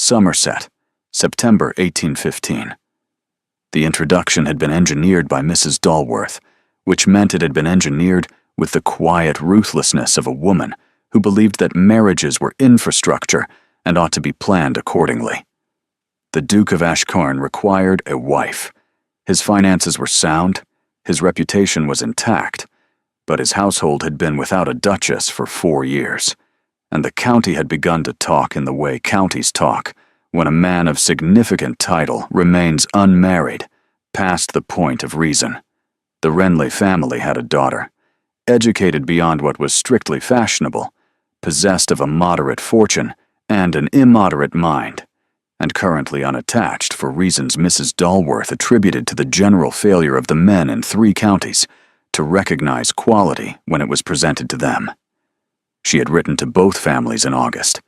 Somerset, September 1815. The introduction had been engineered by Mrs. Dalworth, which meant it had been engineered with the quiet ruthlessness of a woman who believed that marriages were infrastructure and ought to be planned accordingly. The Duke of Ashcombe required a wife. His finances were sound, his reputation was intact, but his household had been without a duchess for 4 years, and the county had begun to talk in the way counties talk when a man of significant title remains unmarried, past the point of reason. The Renly family had a daughter, educated beyond what was strictly fashionable, possessed of a moderate fortune and an immoderate mind, and currently unattached for reasons Mrs. Dalworth attributed to the general failure of the men in 3 counties to recognize quality when it was presented to them. She had written to both families in August.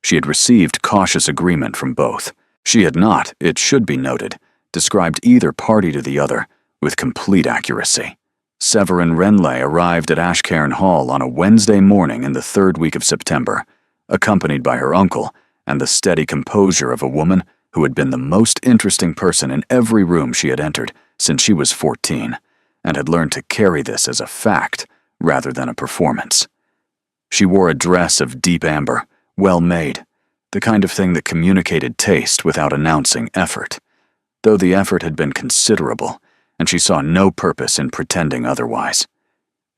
She had received cautious agreement from both. She had not, it should be noted, described either party to the other with complete accuracy. Severin Renly arrived at Ashcairn Hall on a Wednesday morning in the 3rd week of September, accompanied by her uncle and the steady composure of a woman who had been the most interesting person in every room she had entered since she was 14, and had learned to carry this as a fact rather than a performance. She wore a dress of deep amber, well made, the kind of thing that communicated taste without announcing effort, though the effort had been considerable, and she saw no purpose in pretending otherwise.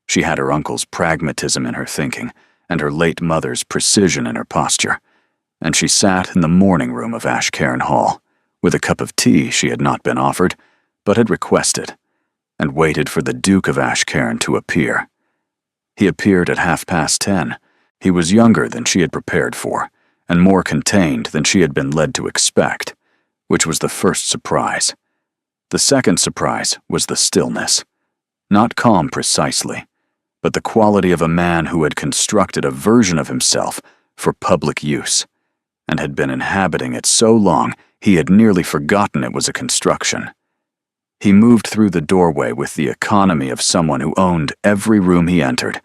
She had her uncle's pragmatism in her thinking, and her late mother's precision in her posture, and she sat in the morning room of Ashcairn Hall, with a cup of tea she had not been offered, but had requested, and waited for the Duke of Ashcairn to appear. He appeared at 10:30. He was younger than she had prepared for, and more contained than she had been led to expect, which was the first surprise. The second surprise was the stillness. Not calm precisely, but the quality of a man who had constructed a version of himself for public use, and had been inhabiting it so long he had nearly forgotten it was a construction. He moved through the doorway with the economy of someone who owned every room he entered,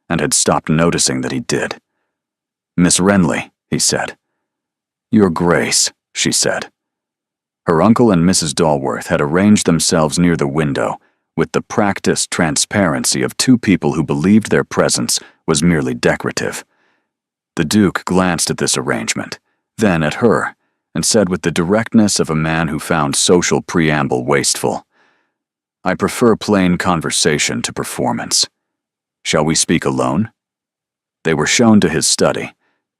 and had stopped noticing that he did. "Miss Renly," he said. "Your Grace," she said. Her uncle and Mrs. Dalworth had arranged themselves near the window with the practiced transparency of 2 people who believed their presence was merely decorative. The Duke glanced at this arrangement, then at her, and said with the directness of a man who found social preamble wasteful, "I prefer plain conversation to performance. Shall we speak alone?" They were shown to his study.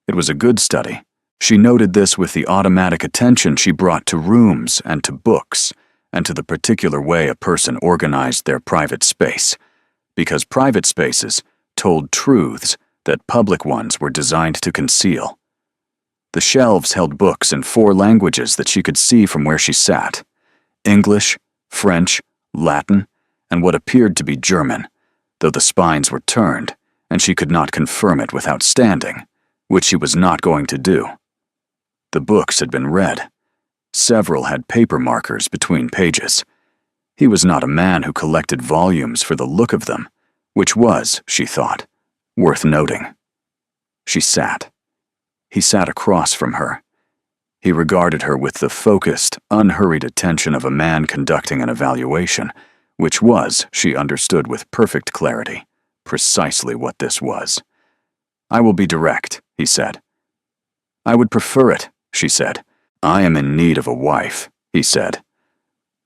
It was a good study. She noted this with the automatic attention she brought to rooms and to books, and to the particular way a person organized their private space, because private spaces told truths that public ones were designed to conceal. The shelves held books in 4 languages that she could see from where she sat: English, French, Latin, and what appeared to be German, though the spines were turned, and she could not confirm it without standing, which she was not going to do. The books had been read. Several had paper markers between pages. He was not a man who collected volumes for the look of them, which was, she thought, worth noting. She sat. He sat across from her. He regarded her with the focused, unhurried attention of a man conducting an evaluation, which was, she understood with perfect clarity, precisely what this was. "I will be direct," he said. "I would prefer it," she said. "I am in need of a wife," he said.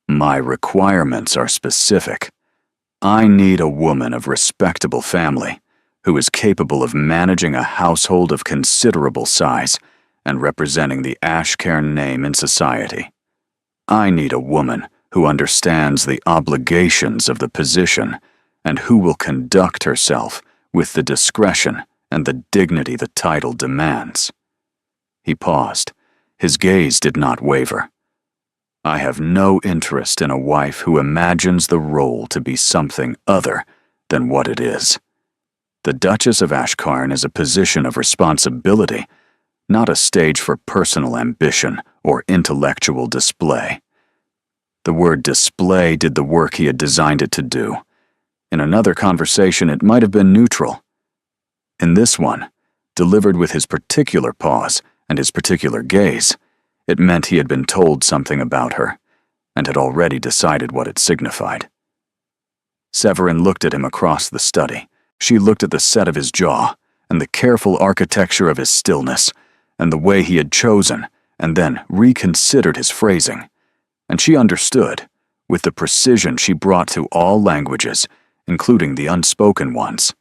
"My requirements are specific. I need a woman of respectable family, who is capable of managing a household of considerable size and representing the Ashcairn name in society. I need a woman who understands the obligations of the position and who will conduct herself with the discretion and the dignity the title demands." He paused. His gaze did not waver. "I have no interest in a wife who imagines the role to be something other than what it is. The Duchess of Ashcairn is a position of responsibility, not a stage for personal ambition or intellectual display." The word display did the work he had designed it to do. In another conversation, it might have been neutral. In this one, delivered with his particular pause and his particular gaze, It meant he had been told something about her, and had already decided what it signified. Severin looked at him across the study. She looked at the set of his jaw, and the careful architecture of his stillness, and the way he had chosen, and then reconsidered his phrasing. And she understood, with the precision she brought to all languages, including the unspoken ones,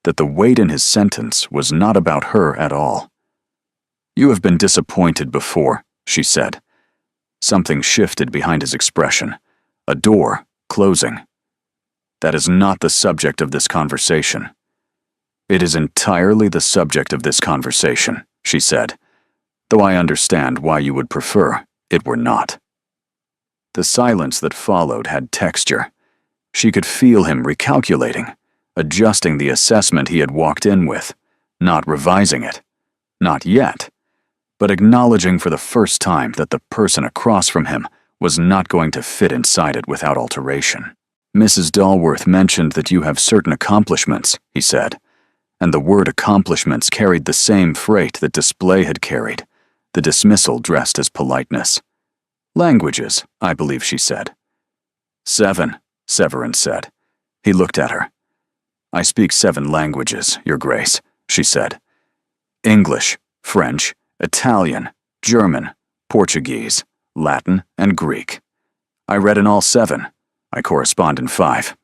that the weight in his sentence was not about her at all. "You have been disappointed before," she said. Something shifted behind his expression, a door closing. "That is not the subject of this conversation." "It is entirely the subject of this conversation," she said, "though I understand why you would prefer it were not." The silence that followed had texture. She could feel him recalculating, adjusting the assessment he had walked in with, not revising it, not yet, but acknowledging for the first time that the person across from him was not going to fit inside it without alteration. "Mrs. Dalworth mentioned that you have certain accomplishments," he said, and the word accomplishments carried the same freight that display had carried, the dismissal dressed as politeness. "Languages, I believe," she said. "7, Severin said. He looked at her. "I speak 7 languages, Your Grace," she said. "English, French, Italian, German, Portuguese, Latin, and Greek. I read in all 7. I correspond in 5.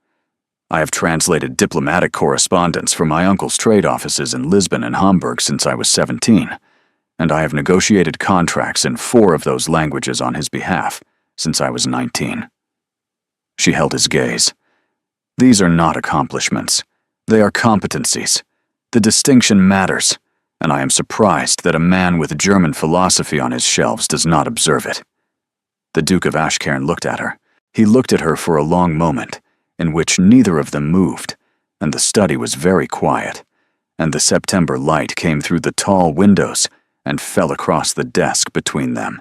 I have translated diplomatic correspondence from my uncle's trade offices in Lisbon and Hamburg since I was 17, and I have negotiated contracts in 4 of those languages on his behalf since I was 19. She held his gaze. "These are not accomplishments. They are competencies. The distinction matters, and I am surprised that a man with German philosophy on his shelves does not observe it." The Duke of Ashcairn looked at her. He looked at her for a long moment, in which neither of them moved, and the study was very quiet, and the September light came through the tall windows and fell across the desk between them.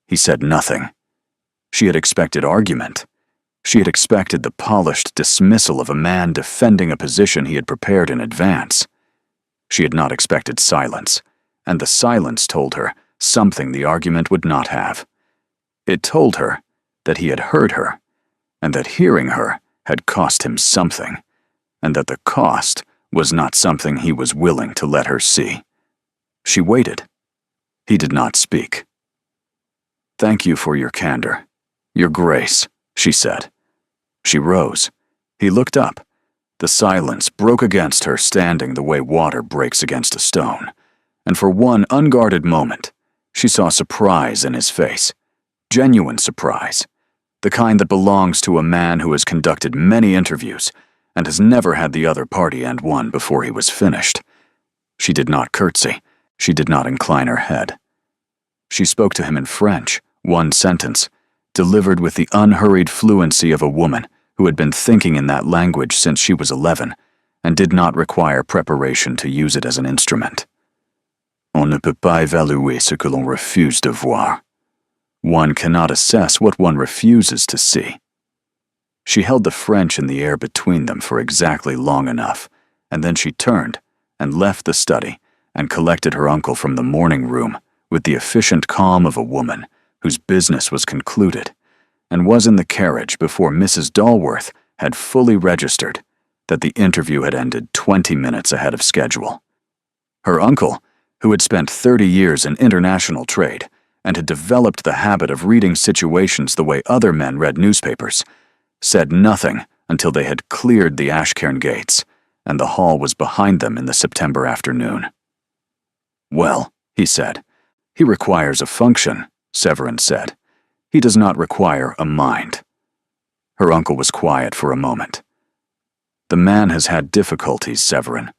He said nothing. She had expected argument. She had expected the polished dismissal of a man defending a position he had prepared in advance. She had not expected silence, and the silence told her something the argument would not have. It told her that he had heard her, and that hearing her had cost him something, and that the cost was not something he was willing to let her see. She waited. He did not speak. "Thank you for your candor, Your Grace," she said. She rose. He looked up. The silence broke against her, standing the way water breaks against a stone, and for one unguarded moment, she saw surprise in his face, genuine surprise, the kind that belongs to a man who has conducted many interviews and has never had the other party end one before he was finished. She did not curtsy. She did not incline her head. She spoke to him in French, one sentence, delivered with the unhurried fluency of a woman who had been thinking in that language since she was 11 and did not require preparation to use it as an instrument. "On ne peut pas évaluer ce que l'on refuse de voir." One cannot assess what one refuses to see. She held the French in the air between them for exactly long enough, and then she turned and left the study and collected her uncle from the morning room with the efficient calm of a woman whose business was concluded, and was in the carriage before Mrs. Dalworth had fully registered that the interview had ended 20 minutes ahead of schedule. Her uncle, who had spent 30 years in international trade and had developed the habit of reading situations the way other men read newspapers, said nothing until they had cleared the Ashcairn gates, and the hall was behind them in the September afternoon. "Well," he said, "he requires a function," Severin said. "He does not require a mind." Her uncle was quiet for a moment. "The man has had difficulties, Severin.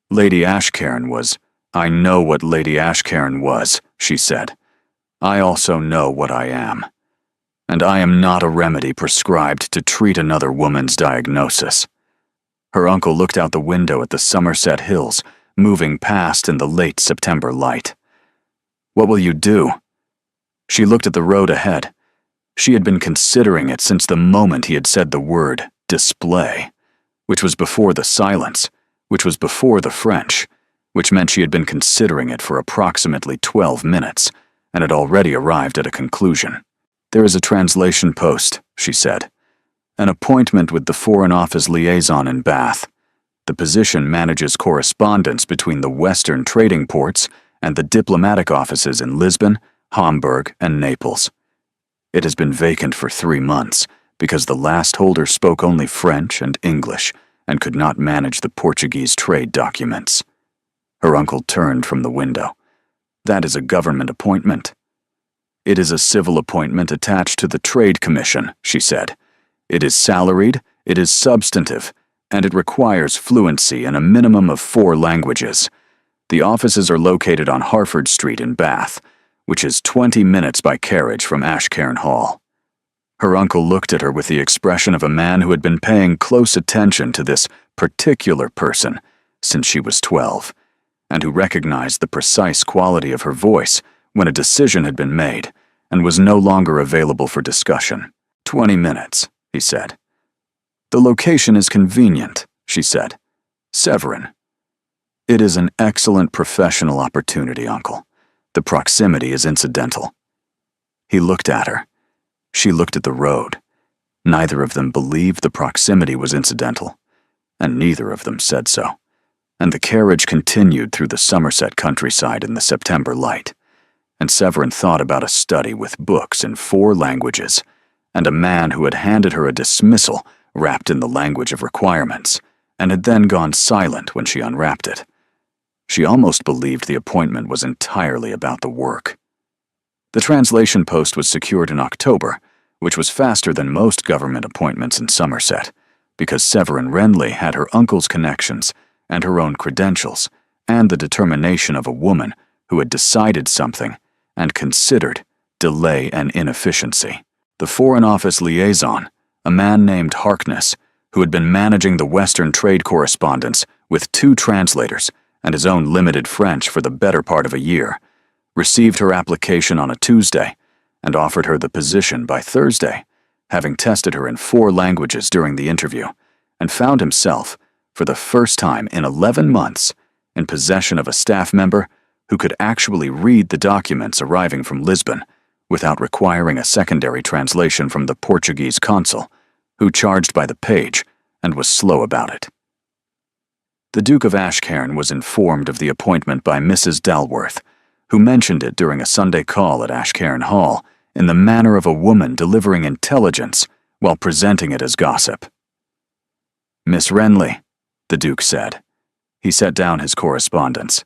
Lady Ashcairn was—" "I know what Lady Ashcairn was," she said. "I also know what I am. And I am not a remedy prescribed to treat another woman's diagnosis." Her uncle looked out the window at the Somerset Hills, moving past in the late September light. "What will you do?" She looked at the road ahead. She had been considering it since the moment he had said the word display, which was before the silence, which was before the French, which meant she had been considering it for approximately 12 minutes, and had already arrived at a conclusion. "There is a translation post," she said. "An appointment with the Foreign Office liaison in Bath. The position manages correspondence between the Western trading ports and the diplomatic offices in Lisbon, Hamburg, and Naples. It has been vacant for 3 months because the last holder spoke only French and English and could not manage the Portuguese trade documents." Her uncle turned from the window. "That is a government appointment." "It is a civil appointment attached to the Trade Commission," she said. "It is salaried, it is substantive, and it requires fluency in a minimum of 4 languages. The offices are located on Harford Street in Bath, which is 20 minutes by carriage from Ashcairn Hall." Her uncle looked at her with the expression of a man who had been paying close attention to this particular person since she was 12, and who recognized the precise quality of her voice when a decision had been made and was no longer available for discussion. "20 minutes, he said. "The location is convenient," she said. "Severin." "It is an excellent professional opportunity, Uncle. The proximity is incidental." He looked at her. She looked at the road. Neither of them believed the proximity was incidental, and neither of them said so. And the carriage continued through the Somerset countryside in the September light, and Severin thought about a study with books in 4 languages, and a man who had handed her a dismissal wrapped in the language of requirements, and had then gone silent when she unwrapped it. She almost believed the appointment was entirely about the work. The translation post was secured in October, which was faster than most government appointments in Somerset, because Severin Renly had her uncle's connections and her own credentials, and the determination of a woman who had decided something and considered delay and inefficiency. The Foreign Office liaison, a man named Harkness, who had been managing the Western trade correspondence with 2 translators and his own limited French for the better part of a year, received her application on a Tuesday and offered her the position by Thursday, having tested her in 4 languages during the interview, and found himself, for the first time in 11 months, in possession of a staff member who could actually read the documents arriving from Lisbon without requiring a secondary translation from the Portuguese consul, who charged by the page and was slow about it. The Duke of Ashcairn was informed of the appointment by Mrs. Dalworth, who mentioned it during a Sunday call at Ashcairn Hall in the manner of a woman delivering intelligence while presenting it as gossip. "Miss Renly," the Duke said. He set down his correspondence.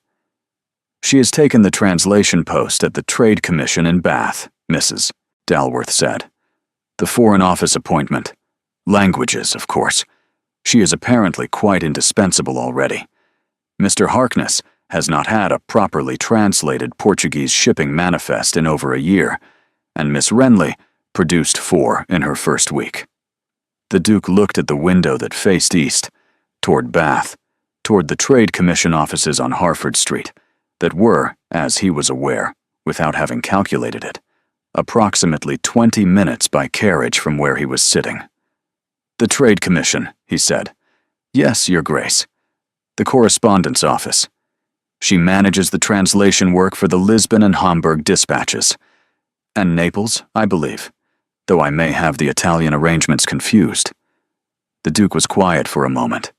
"She has taken the translation post at the Trade Commission in Bath," Mrs. Dalworth said. "The Foreign Office appointment. Languages, of course. She is apparently quite indispensable already. Mr. Harkness has not had a properly translated Portuguese shipping manifest in over a year, and Miss Renly produced 4 in her first week." The Duke looked at the window that faced east, toward Bath, toward the Trade Commission offices on Harford Street, that were, as he was aware, without having calculated it, approximately 20 minutes by carriage from where he was sitting. "The Trade Commission," he said. "Yes, Your Grace. The Correspondence Office. She manages the translation work for the Lisbon and Hamburg dispatches. And Naples, I believe, though I may have the Italian arrangements confused." The Duke was quiet for a moment.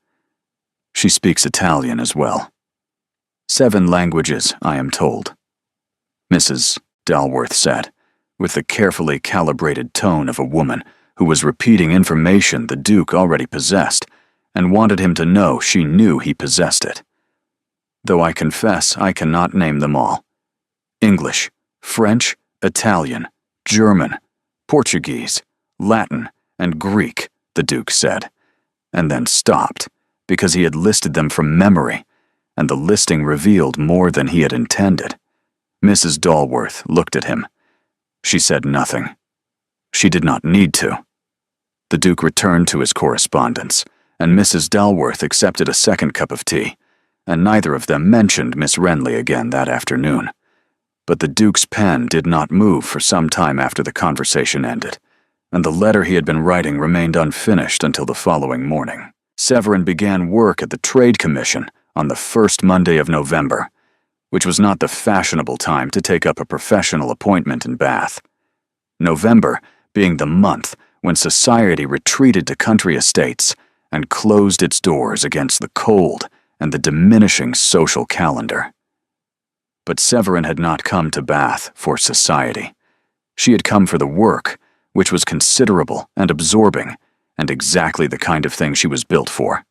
"She speaks Italian as well. 7 languages, I am told," Mrs. Dalworth said, with the carefully calibrated tone of a woman who was repeating information the Duke already possessed and wanted him to know she knew he possessed it. "Though I confess I cannot name them all. English, French, Italian, German, Portuguese, Latin, and Greek," the Duke said, and then stopped, because he had listed them from memory, and the listing revealed more than he had intended. Mrs. Dalworth looked at him. She said nothing. She did not need to. The Duke returned to his correspondence, and Mrs. Dalworth accepted a second cup of tea, and neither of them mentioned Miss Renly again that afternoon. But the Duke's pen did not move for some time after the conversation ended, and the letter he had been writing remained unfinished until the following morning. Severin began work at the Trade Commission on the first Monday of November, which was not the fashionable time to take up a professional appointment in Bath. November being the month when society retreated to country estates and closed its doors against the cold and the diminishing social calendar. But Severin had not come to Bath for society. She had come for the work, which was considerable and absorbing, and exactly the kind of thing she was built for.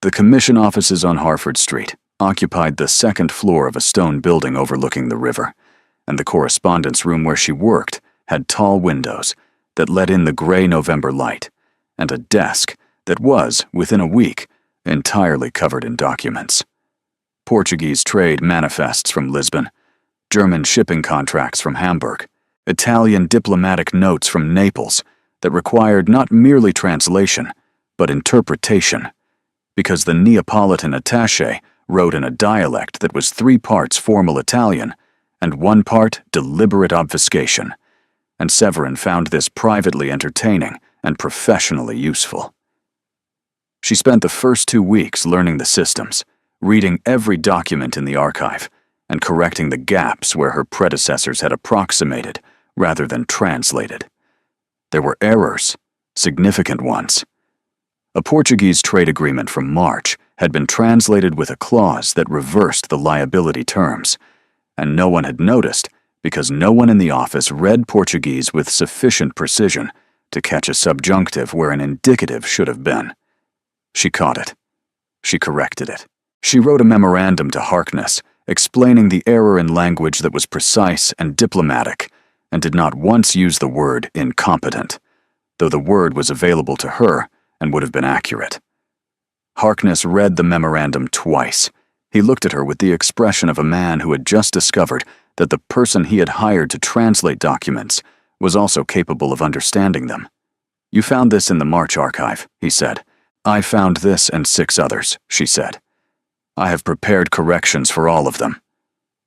The commission offices on Harford Street occupied the second floor of a stone building overlooking the river, and the correspondence room where she worked had tall windows that let in the gray November light, and a desk that was, within a week, entirely covered in documents. Portuguese trade manifests from Lisbon, German shipping contracts from Hamburg, Italian diplomatic notes from Naples that required not merely translation, but interpretation, because the Neapolitan attaché wrote in a dialect that was 3 parts formal Italian and 1 part deliberate obfuscation, and Severin found this privately entertaining and professionally useful. She spent the first 2 weeks learning the systems, reading every document in the archive, and correcting the gaps where her predecessors had approximated rather than translated. There were errors, significant ones. A Portuguese trade agreement from March had been translated with a clause that reversed the liability terms, and no one had noticed because no one in the office read Portuguese with sufficient precision to catch a subjunctive where an indicative should have been. She caught it. She corrected it. She wrote a memorandum to Harkness explaining the error in language that was precise and diplomatic, and did not once use the word incompetent, though the word was available to her and would have been accurate. Harkness read the memorandum twice. He looked at her with the expression of a man who had just discovered that the person he had hired to translate documents was also capable of understanding them. "You found this in the March archive," he said. "I found this and 6 others," she said. "I have prepared corrections for all of them.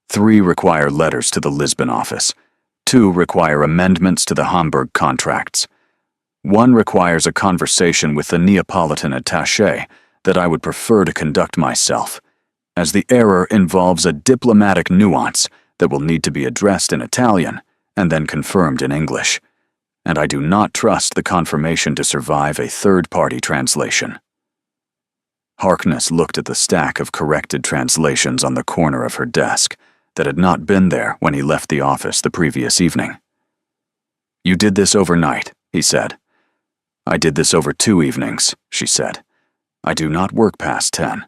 3 require letters to the Lisbon office. 2 require amendments to the Hamburg contracts. 1 requires a conversation with the Neapolitan attaché that I would prefer to conduct myself, as the error involves a diplomatic nuance that will need to be addressed in Italian and then confirmed in English, and I do not trust the confirmation to survive a third-party translation." Harkness looked at the stack of corrected translations on the corner of her desk that had not been there when he left the office the previous evening. "You did this overnight," he said. "I did this over 2 evenings," she said. "I do not work past 10.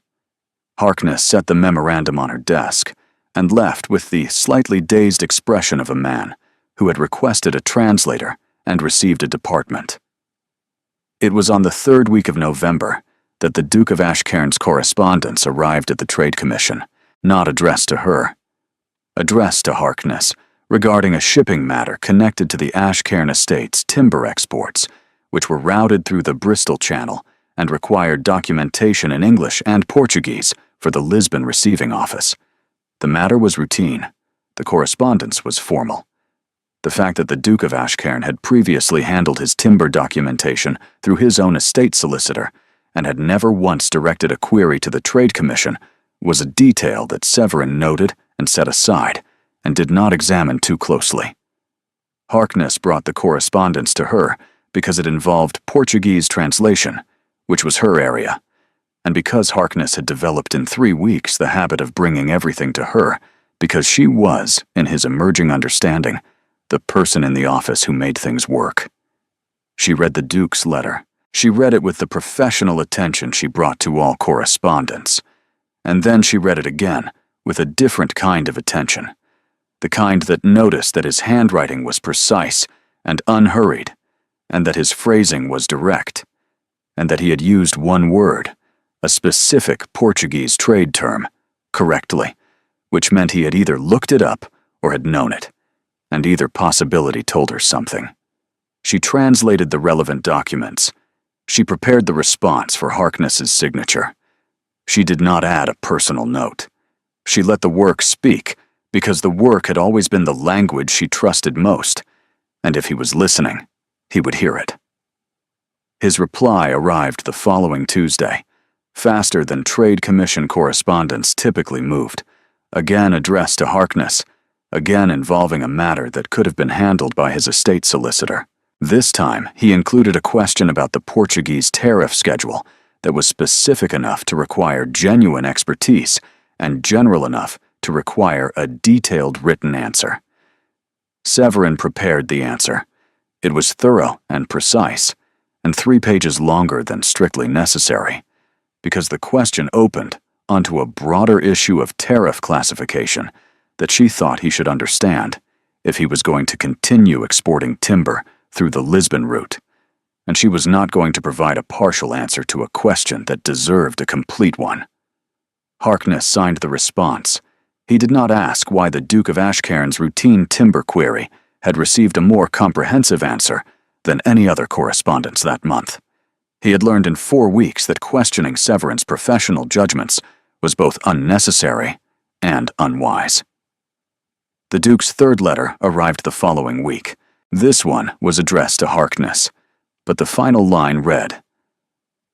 Harkness set the memorandum on her desk and left with the slightly dazed expression of a man who had requested a translator and received a department. It was on the 3rd week of November that the Duke of Ashcairn's correspondence arrived at the Trade Commission, not addressed to her. Addressed to Harkness regarding a shipping matter connected to the Ashcairn estate's timber exports, which were routed through the Bristol Channel and required documentation in English and Portuguese for the Lisbon receiving office. The matter was routine. The correspondence was formal. The fact that the Duke of Ashcairn had previously handled his timber documentation through his own estate solicitor and had never once directed a query to the Trade Commission was a detail that Severin noted and set aside and did not examine too closely. Harkness brought the correspondence to her because it involved Portuguese translation, which was her area, and because Harkness had developed in 3 weeks the habit of bringing everything to her, because she was, in his emerging understanding, the person in the office who made things work. She read the Duke's letter. She read it with the professional attention she brought to all correspondence, and then she read it again with a different kind of attention, the kind that noticed that his handwriting was precise and unhurried, and that his phrasing was direct, and that he had used one word, a specific Portuguese trade term, correctly, which meant he had either looked it up or had known it, and either possibility told her something. She translated the relevant documents. She prepared the response for Harkness's signature. She did not add a personal note. She let the work speak, because the work had always been the language she trusted most, and if he was listening, he would hear it. His reply arrived the following Tuesday, faster than Trade Commission correspondence typically moved, again addressed to Harkness, again involving a matter that could have been handled by his estate solicitor. This time, he included a question about the Portuguese tariff schedule that was specific enough to require genuine expertise and general enough to require a detailed written answer. Severin prepared the answer. It was thorough and precise, and 3 pages longer than strictly necessary, because the question opened onto a broader issue of tariff classification that she thought he should understand if he was going to continue exporting timber through the Lisbon route, and she was not going to provide a partial answer to a question that deserved a complete one. Harkness signed the response. He did not ask why the Duke of Ashcairn's routine timber query had received a more comprehensive answer than any other correspondence that month. He had learned in 4 weeks that questioning Severin's professional judgments was both unnecessary and unwise. The Duke's 3rd letter arrived the following week. This one was addressed to Harkness, but the final line read,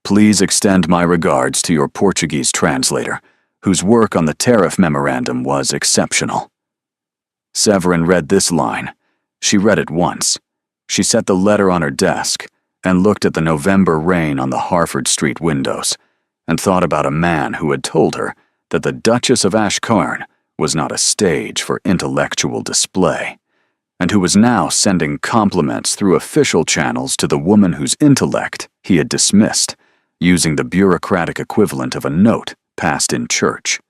"Please extend my regards to your Portuguese translator, whose work on the tariff memorandum was exceptional." Severin read this line. She read it once. She set the letter on her desk and looked at the November rain on the Harford Street windows and thought about a man who had told her that the Duchess of Ashcairn was not a stage for intellectual display, and who was now sending compliments through official channels to the woman whose intellect he had dismissed, using the bureaucratic equivalent of a note passed in church.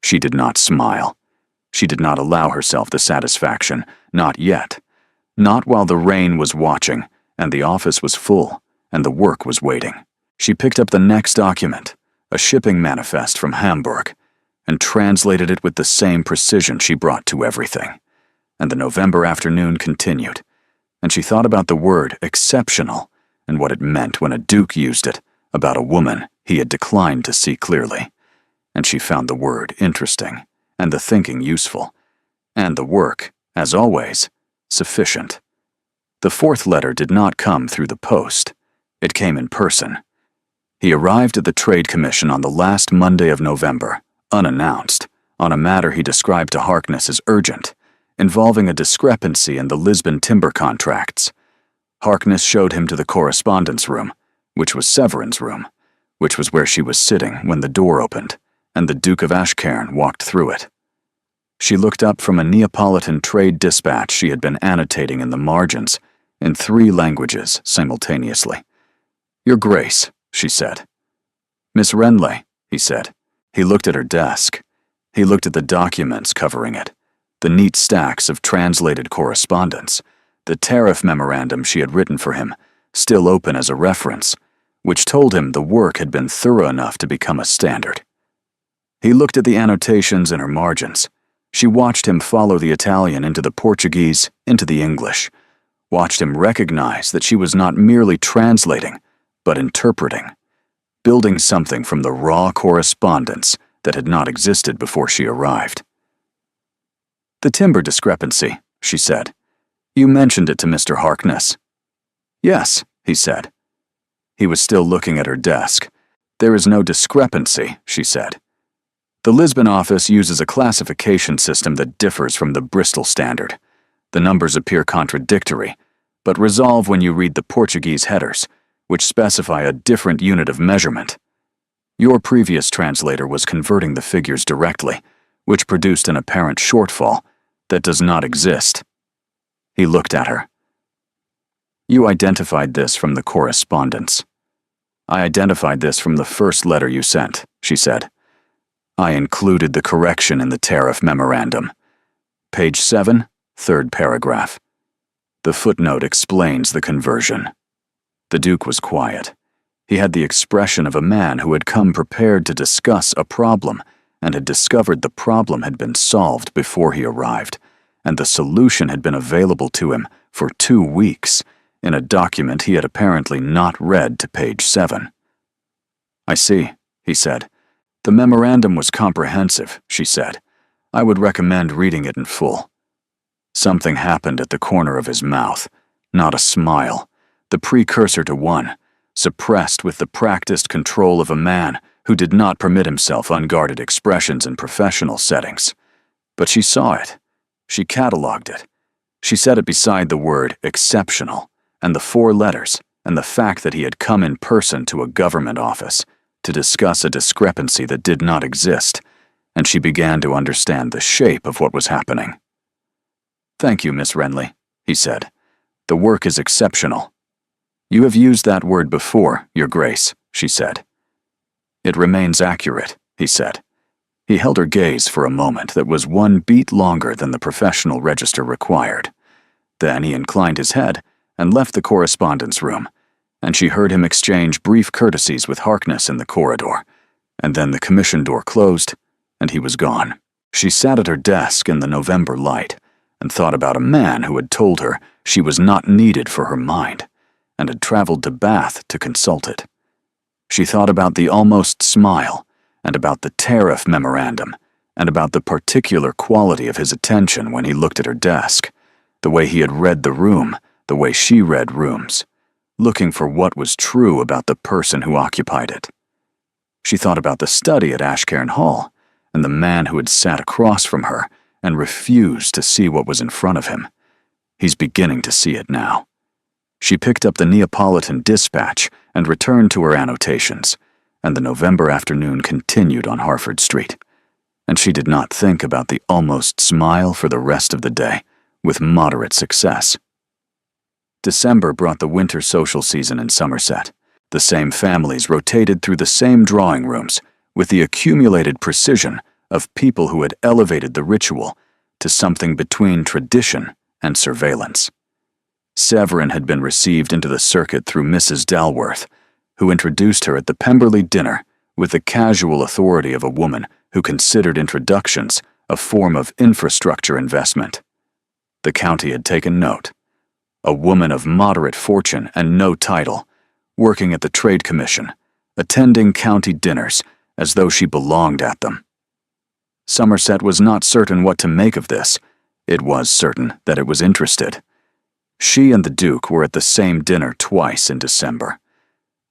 She did not smile. She did not allow herself the satisfaction, not yet. Not while the rain was watching, and the office was full, and the work was waiting. She picked up the next document, a shipping manifest from Hamburg, and translated it with the same precision she brought to everything. And the November afternoon continued, and she thought about the word exceptional and what it meant when a duke used it about a woman he had declined to see clearly. And she found the word interesting, and the thinking useful, and the work, as always, sufficient. The 4th letter did not come through the post. It came in person. He arrived at the Trade Commission on the last Monday of November, unannounced, on a matter he described to Harkness as urgent, involving a discrepancy in the Lisbon timber contracts. Harkness showed him to the correspondence room, which was Severin's room, which was where she was sitting when the door opened, and the Duke of Ashcairn walked through it. She looked up from a Neapolitan trade dispatch she had been annotating in the margins, in 3 languages simultaneously. "Your Grace," she said. "Miss Renley," he said. He looked at her desk. He looked at the documents covering it, the neat stacks of translated correspondence, the tariff memorandum she had written for him, still open as a reference, which told him the work had been thorough enough to become a standard. He looked at the annotations in her margins. She watched him follow the Italian into the Portuguese, into the English, watched him recognize that she was not merely translating, but interpreting, building something from the raw correspondence that had not existed before she arrived. "The timber discrepancy," she said. "You mentioned it to Mr. Harkness." "Yes," he said. He was still looking at her desk. "There is no discrepancy," she said. "The Lisbon office uses a classification system that differs from the Bristol standard. The numbers appear contradictory, but resolve when you read the Portuguese headers, which specify a different unit of measurement. Your previous translator was converting the figures directly, which produced an apparent shortfall that does not exist." He looked at her. "You identified this from the correspondence." "I identified this from the first letter you sent," she said. "I included the correction in the tariff memorandum. Page 7, 3rd paragraph. The footnote explains the conversion." The Duke was quiet. He had the expression of a man who had come prepared to discuss a problem and had discovered the problem had been solved before he arrived, and the solution had been available to him for 2 weeks in a document he had apparently not read to page 7. "I see," he said. "The memorandum was comprehensive," she said. "I would recommend reading it in full." Something happened at the corner of his mouth, not a smile, the precursor to one, suppressed with the practiced control of a man who did not permit himself unguarded expressions in professional settings. But she saw it. She catalogued it. She set it beside the word exceptional and the 4 letters and the fact that he had come in person to a government office to discuss a discrepancy that did not exist, and she began to understand the shape of what was happening. "Thank you, Miss Renly," he said. "The work is exceptional." "You have used that word before, Your Grace," she said. "It remains accurate," he said. He held her gaze for a moment that was 1 beat longer than the professional register required. Then he inclined his head and left the correspondence room, and she heard him exchange brief courtesies with Harkness in the corridor, and then the commission door closed, and he was gone. She sat at her desk in the November light and thought about a man who had told her she was not needed for her mind, and had traveled to Bath to consult it. She thought about the almost smile, and about the tariff memorandum, and about the particular quality of his attention when he looked at her desk, the way he had read the room, the way she read rooms, looking for what was true about the person who occupied it. She thought about the study at Ashcairn Hall, and the man who had sat across from her and refused to see what was in front of him. He's beginning to see it now. She picked up the Neapolitan Dispatch and returned to her annotations, and the November afternoon continued on Harford Street, and she did not think about the almost smile for the rest of the day, with moderate success. December brought the winter social season in Somerset. The same families rotated through the same drawing rooms, with the accumulated precision of people who had elevated the ritual to something between tradition and surveillance. Severin had been received into the circuit through Mrs. Dalworth, who introduced her at the Pemberley dinner with the casual authority of a woman who considered introductions a form of infrastructure investment. The county had taken note. A woman of moderate fortune and no title, working at the Trade Commission, attending county dinners as though she belonged at them. Somerset was not certain what to make of this. It was certain that it was interested. She and the Duke were at the same dinner twice in December.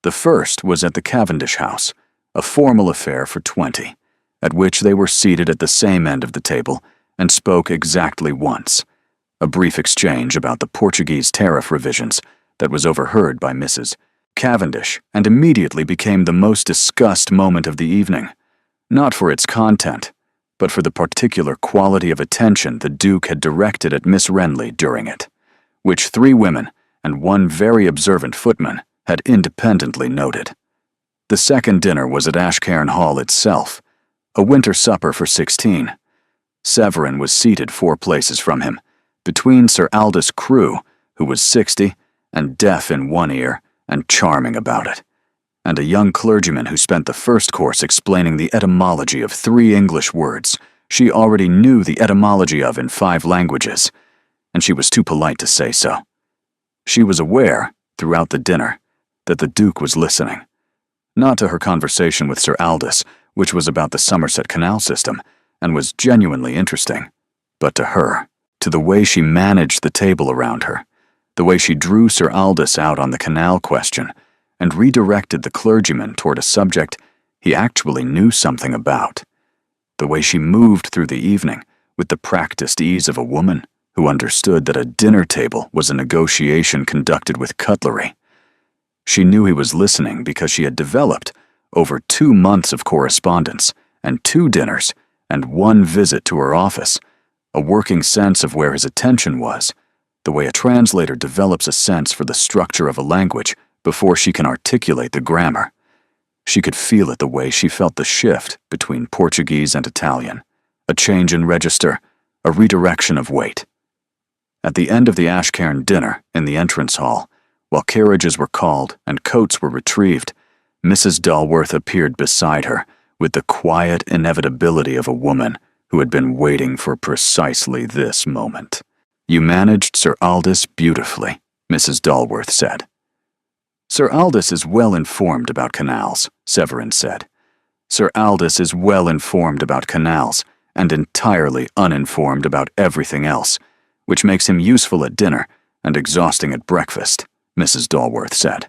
The first was at the Cavendish House, a formal affair for 20, at which they were seated at the same end of the table and spoke exactly once, a brief exchange about the Portuguese tariff revisions that was overheard by Mrs. Cavendish and immediately became the most discussed moment of the evening, not for its content, but for the particular quality of attention the Duke had directed at Miss Renly during it, which 3 women and 1 very observant footman had independently noted. The second dinner was at Ashcairn Hall itself, a winter supper for 16. Severin was seated 4 places from him, between Sir Aldous Crewe, who was 60 and deaf in one ear and charming about it, and a young clergyman who spent the first course explaining the etymology of 3 English words she already knew the etymology of in 5 languages, and she was too polite to say so. She was aware, throughout the dinner, that the Duke was listening, not to her conversation with Sir Aldous, which was about the Somerset Canal system and was genuinely interesting, but to her, to the way she managed the table around her, the way she drew Sir Aldous out on the canal question and redirected the clergyman toward a subject he actually knew something about, the way she moved through the evening with the practiced ease of a woman who understood that a dinner table was a negotiation conducted with cutlery. She knew he was listening because she had developed, over 2 months of correspondence and 2 dinners and 1 visit to her office, a working sense of where his attention was, the way a translator develops a sense for the structure of a language before she can articulate the grammar. She could feel it the way she felt the shift between Portuguese and Italian, a change in register, a redirection of weight. At the end of the Ashcairn dinner in the entrance hall, while carriages were called and coats were retrieved, Mrs. Dalworth appeared beside her with the quiet inevitability of a woman who had been waiting for precisely this moment. "You managed Sir Aldous beautifully," Mrs. Dalworth said. "Sir Aldous is well informed about canals," Severin said. "Sir Aldous is well informed about canals and entirely uninformed about everything else, which makes him useful at dinner and exhausting at breakfast," Mrs. Dalworth said.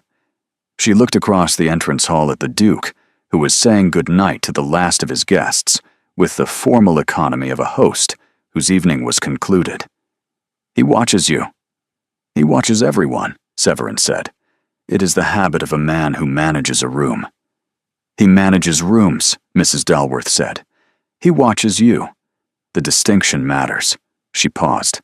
She looked across the entrance hall at the Duke, who was saying goodnight to the last of his guests with the formal economy of a host whose evening was concluded. "He watches you." "He watches everyone," Severin said. "It is the habit of a man who manages a room." "He manages rooms," Mrs. Dalworth said. "He watches you. The distinction matters." She paused.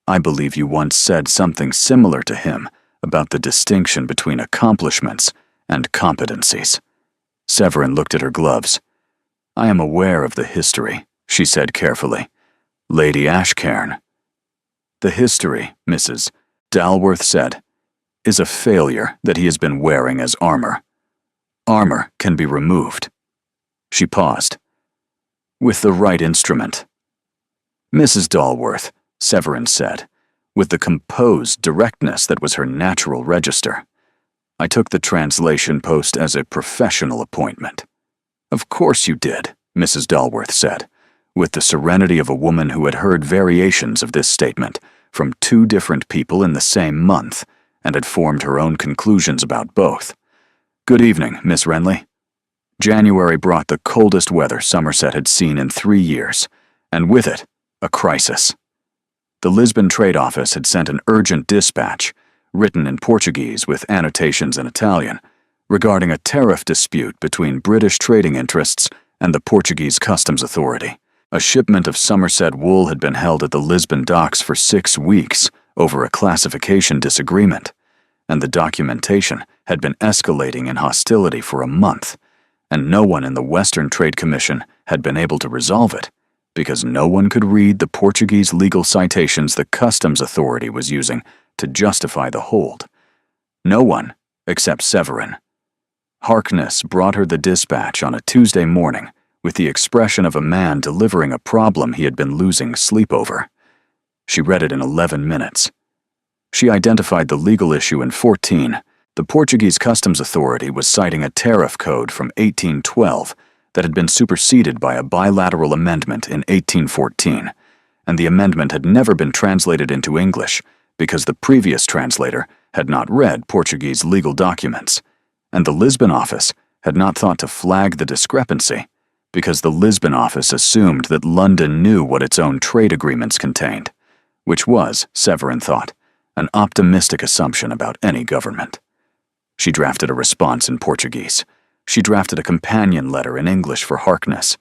"I believe you once said something similar to him about the distinction between accomplishments and competencies." Severin looked at her gloves. "I am aware of the history," she said carefully. "Lady Ashcairn." "The history," Mrs. Dalworth said, "is a failure that he has been wearing as armor. Armor can be removed." She paused. "With the right instrument." "Mrs. Dalworth," Severin said, with the composed directness that was her natural register, "I took the translation post as a professional appointment." "Of course you did," Mrs. Dalworth said, with the serenity of a woman who had heard variations of this statement from two different people in the same month and had formed her own conclusions about both. "Good evening, Miss Renly." January brought the coldest weather Somerset had seen in 3 years, and with it, a crisis. The Lisbon Trade Office had sent an urgent dispatch, written in Portuguese with annotations in Italian, regarding a tariff dispute between British trading interests and the Portuguese Customs Authority. A shipment of Somerset wool had been held at the Lisbon docks for 6 weeks over a classification disagreement, and the documentation had been escalating in hostility for a month, and no one in the Western Trade Commission had been able to resolve it, because no one could read the Portuguese legal citations the Customs Authority was using to justify the hold. No one except Severin. Harkness brought her the dispatch on a Tuesday morning with the expression of a man delivering a problem he had been losing sleep over. She read it in 11 minutes. She identified the legal issue in 14. The Portuguese Customs Authority was citing a tariff code from 1812 that had been superseded by a bilateral amendment in 1814, and the amendment had never been translated into English because the previous translator had not read Portuguese legal documents, and the Lisbon office had not thought to flag the discrepancy because the Lisbon office assumed that London knew what its own trade agreements contained, which was, Severin thought, an optimistic assumption about any government. She drafted a response in Portuguese. She drafted a companion letter in English for Harkness.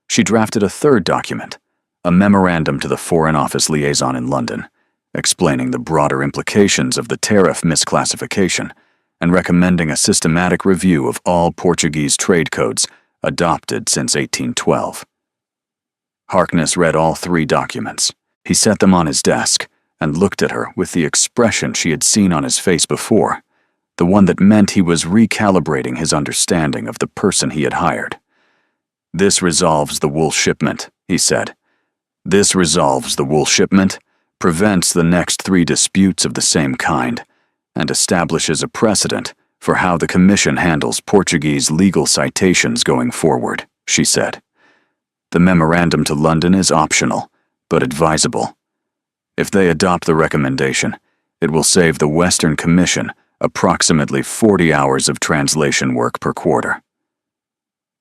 She drafted a third document, a memorandum to the Foreign Office liaison in London, explaining the broader implications of the tariff misclassification and recommending a systematic review of all Portuguese trade codes adopted since 1812. Harkness read all 3 documents. He set them on his desk and looked at her with the expression she had seen on his face before, the one that meant he was recalibrating his understanding of the person he had hired. "This resolves the wool shipment," he said. "This resolves the wool shipment, prevents the next 3 disputes of the same kind, and establishes a precedent for how the Commission handles Portuguese legal citations going forward," she said. "The memorandum to London is optional, but advisable. If they adopt the recommendation, it will save the Western Commission approximately 40 hours of translation work per quarter."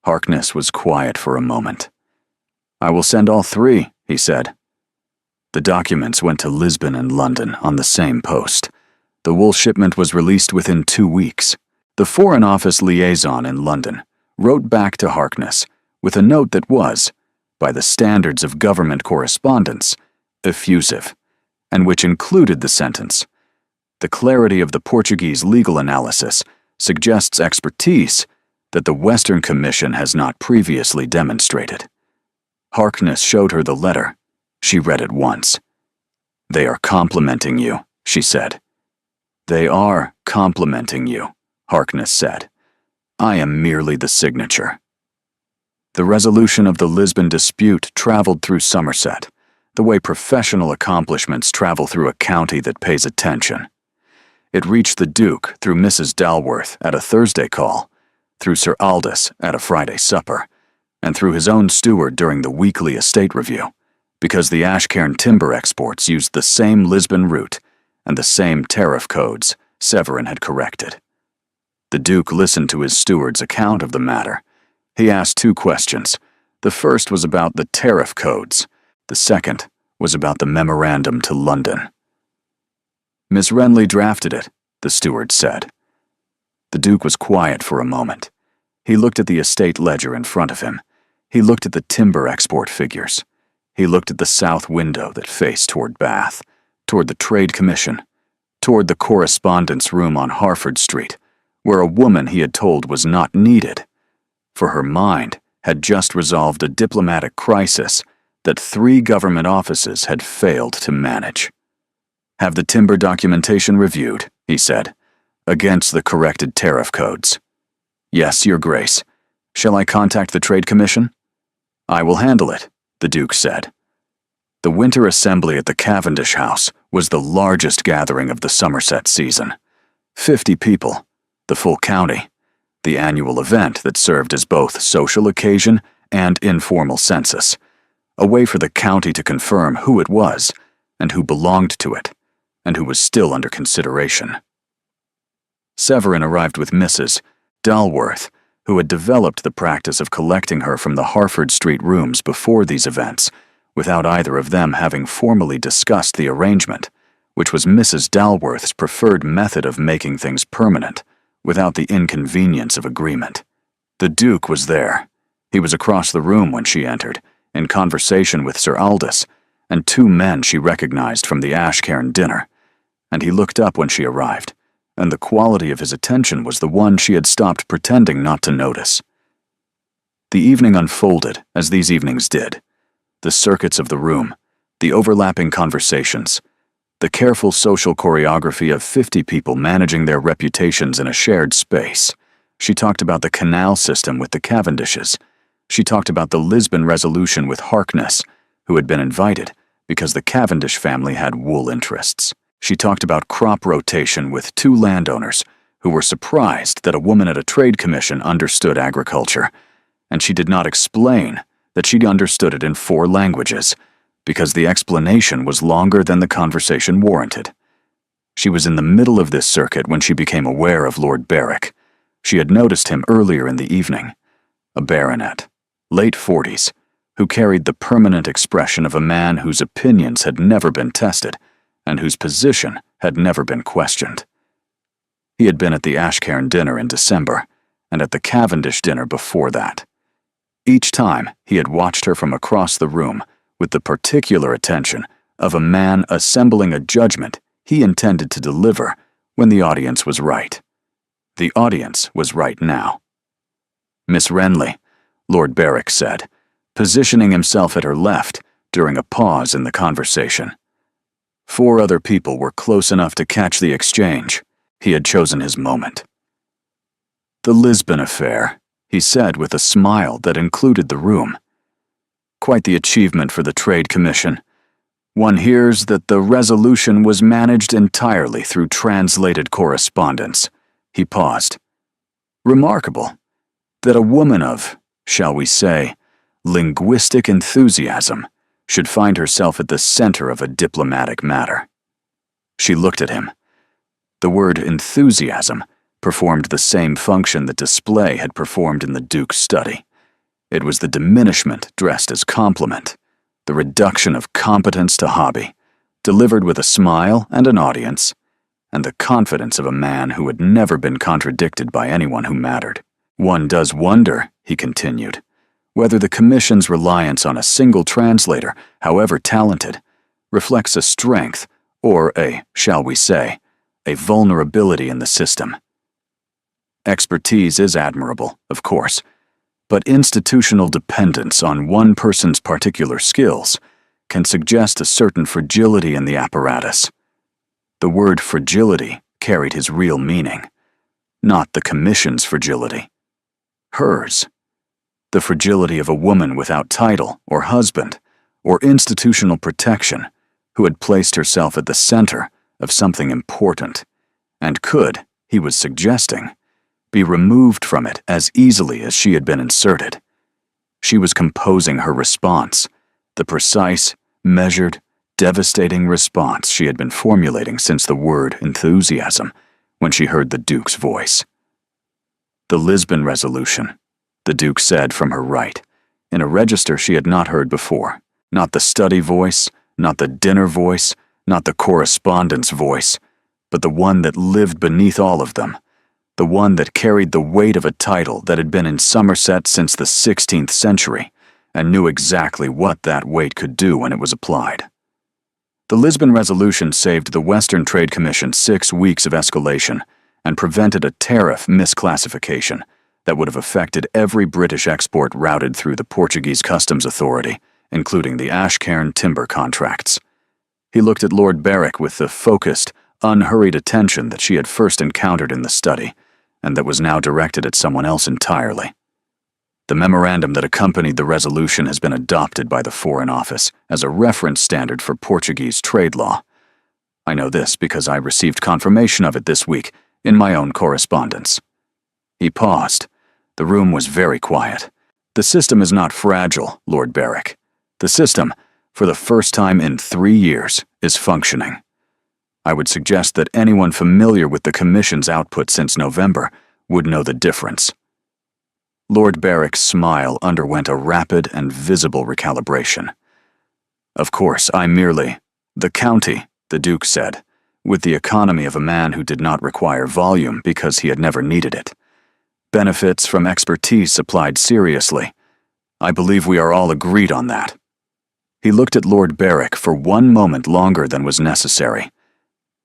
Harkness was quiet for a moment. "I will send all 3, he said. The documents went to Lisbon and London on the same post. The wool shipment was released within 2 weeks. The Foreign Office liaison in London wrote back to Harkness with a note that was, by the standards of government correspondence, effusive, and which included the sentence, "The clarity of the Portuguese legal analysis suggests expertise that the Western Commission has not previously demonstrated." Harkness showed her the letter. She read it once. "They are complimenting you," she said. "They are complimenting you," Harkness said. "I am merely the signature." The resolution of the Lisbon dispute traveled through Somerset, the way professional accomplishments travel through a county that pays attention. It reached the Duke through Mrs. Dalworth at a Thursday call, through Sir Aldous at a Friday supper, and through his own steward during the weekly estate review, because the Ashcairn timber exports used the same Lisbon route and the same tariff codes Severin had corrected. The Duke listened to his steward's account of the matter. He asked 2 questions. The first was about the tariff codes. The second was about the memorandum to London. "Miss Renly drafted it," the steward said. The Duke was quiet for a moment. He looked at the estate ledger in front of him. He looked at the timber export figures. He looked at the south window that faced toward Bath, toward the Trade Commission, toward the correspondence room on Harford Street, where a woman he had told was not needed, for her mind had just resolved a diplomatic crisis that 3 government offices had failed to manage. "Have the timber documentation reviewed," he said, "against the corrected tariff codes." "Yes, Your Grace. Shall I contact the Trade Commission?" "I will handle it," the Duke said. The winter assembly at the Cavendish House was the largest gathering of the Somerset season. 50 people, the full county, the annual event that served as both social occasion and informal census, a way for the county to confirm who it was and who belonged to it, and who was still under consideration. Severin arrived with Mrs. Dalworth, who had developed the practice of collecting her from the Harford Street rooms before these events, without either of them having formally discussed the arrangement, which was Mrs. Dalworth's preferred method of making things permanent, without the inconvenience of agreement. The Duke was there. He was across the room when she entered, in conversation with Sir Aldous, and 2 men she recognized from the Ashcairn dinner, and he looked up when she arrived, and the quality of his attention was the one she had stopped pretending not to notice. The evening unfolded, as these evenings did. The circuits of the room, the overlapping conversations, the careful social choreography of 50 people managing their reputations in a shared space. She talked about the canal system with the Cavendishes. She talked about the Lisbon resolution with Harkness, who had been invited because the Cavendish family had wool interests. She talked about crop rotation with 2 landowners who were surprised that a woman at a trade commission understood agriculture, and she did not explain that she understood it in 4 languages, because the explanation was longer than the conversation warranted. She was in the middle of this circuit when she became aware of Lord Berwick. She had noticed him earlier in the evening, a baronet, late 40s, who carried the permanent expression of a man whose opinions had never been tested and whose position had never been questioned. He had been at the Ashcairn dinner in December, and at the Cavendish dinner before that. Each time he had watched her from across the room with the particular attention of a man assembling a judgment he intended to deliver when the audience was right. The audience was right now. "Miss Renly," Lord Berwick said, positioning himself at her left during a pause in the conversation. 4 other people were close enough to catch the exchange. He had chosen his moment. "The Lisbon affair," he said with a smile that included the room. "Quite the achievement for the Trade Commission. One hears that the resolution was managed entirely through translated correspondence." He paused. "Remarkable that a woman of, shall we say, linguistic enthusiasm should find herself at the center of a diplomatic matter." She looked at him. The word enthusiasm performed the same function that display had performed in the Duke's study. It was the diminishment dressed as compliment, the reduction of competence to hobby, delivered with a smile and an audience, and the confidence of a man who had never been contradicted by anyone who mattered. "One does wonder," he continued, "whether the Commission's reliance on a single translator, however talented, reflects a strength or a, shall we say, a vulnerability in the system. Expertise is admirable, of course, but institutional dependence on one person's particular skills can suggest a certain fragility in the apparatus." The word fragility carried his real meaning, not the Commission's fragility. Hers. The fragility of a woman without title or husband or institutional protection who had placed herself at the center of something important and could, he was suggesting, be removed from it as easily as she had been inserted. She was composing her response, the precise, measured, devastating response she had been formulating since the word enthusiasm when she heard the Duke's voice. "The Lisbon Resolution," the Duke said from her right, in a register she had not heard before. Not the study voice, not the dinner voice, not the correspondence voice, but the one that lived beneath all of them, the one that carried the weight of a title that had been in Somerset since the 16th century, and knew exactly what that weight could do when it was applied. The Lisbon Resolution saved the Western Trade Commission 6 weeks of escalation and prevented a tariff misclassification that would have affected every British export routed through the Portuguese Customs Authority, including the Ashcairn timber contracts. He looked at Lord Berwick with the focused, unhurried attention that she had first encountered in the study, and that was now directed at someone else entirely. The memorandum that accompanied the resolution has been adopted by the Foreign Office as a reference standard for Portuguese trade law. I know this because I received confirmation of it this week in my own correspondence. He paused. The room was very quiet. The system is not fragile, Lord Berwick. The system, for the first time in 3 years, is functioning. I would suggest that anyone familiar with the Commission's output since November would know the difference. Lord Berwick's smile underwent a rapid and visible recalibration. "Of course, the county," the Duke said, with the economy of a man who did not require volume because he had never needed it. "Benefits from expertise applied seriously. I believe we are all agreed on that." He looked at Lord Berwick for 1 moment longer than was necessary.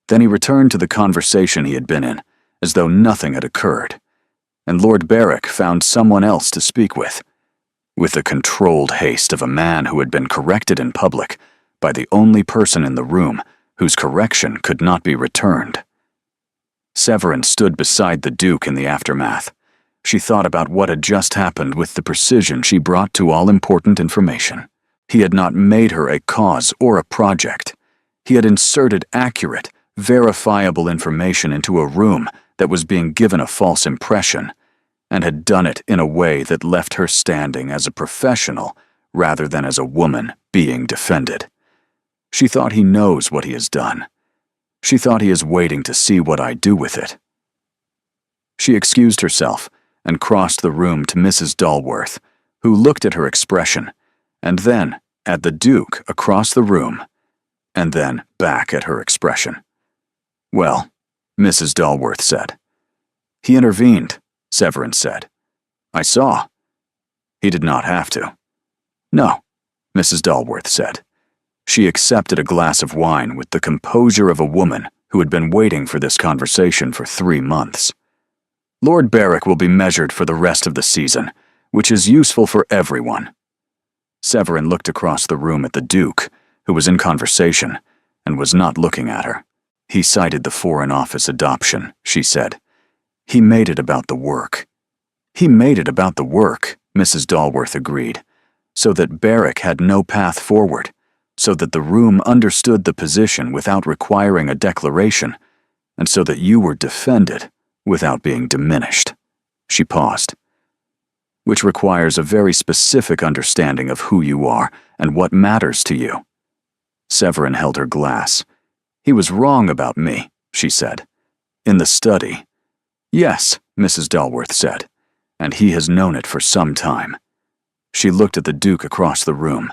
Then he returned to the conversation he had been in, as though nothing had occurred, and Lord Berwick found someone else to speak with the controlled haste of a man who had been corrected in public by the only person in the room whose correction could not be returned. Severin stood beside the Duke in the aftermath. She thought about what had just happened with the precision she brought to all important information. He had not made her a cause or a project. He had inserted accurate, verifiable information into a room that was being given a false impression, and had done it in a way that left her standing as a professional rather than as a woman being defended. She thought he knows what he has done. She thought he is waiting to see what I do with it. She excused herself and crossed the room to Mrs. Dalworth, who looked at her expression, and then at the Duke across the room, and then back at her expression. "Well," Mrs. Dalworth said. "He intervened," Severin said. "I saw." "He did not have to." "No," Mrs. Dalworth said. She accepted a glass of wine with the composure of a woman who had been waiting for this conversation for 3 months. "Lord Berwick will be measured for the rest of the season, which is useful for everyone." Severin looked across the room at the Duke, who was in conversation, and was not looking at her. "He cited the Foreign Office adoption," she said. "He made it about the work." "He made it about the work," Mrs. Dalworth agreed, "so that Berwick had no path forward, so that the room understood the position without requiring a declaration, and so that you were defended without being diminished." She paused. "Which requires a very specific understanding of who you are and what matters to you." Severin held her glass. "He was wrong about me," she said. "In the study." "Yes," Mrs. Dalworth said, "and he has known it for some time." She looked at the Duke across the room.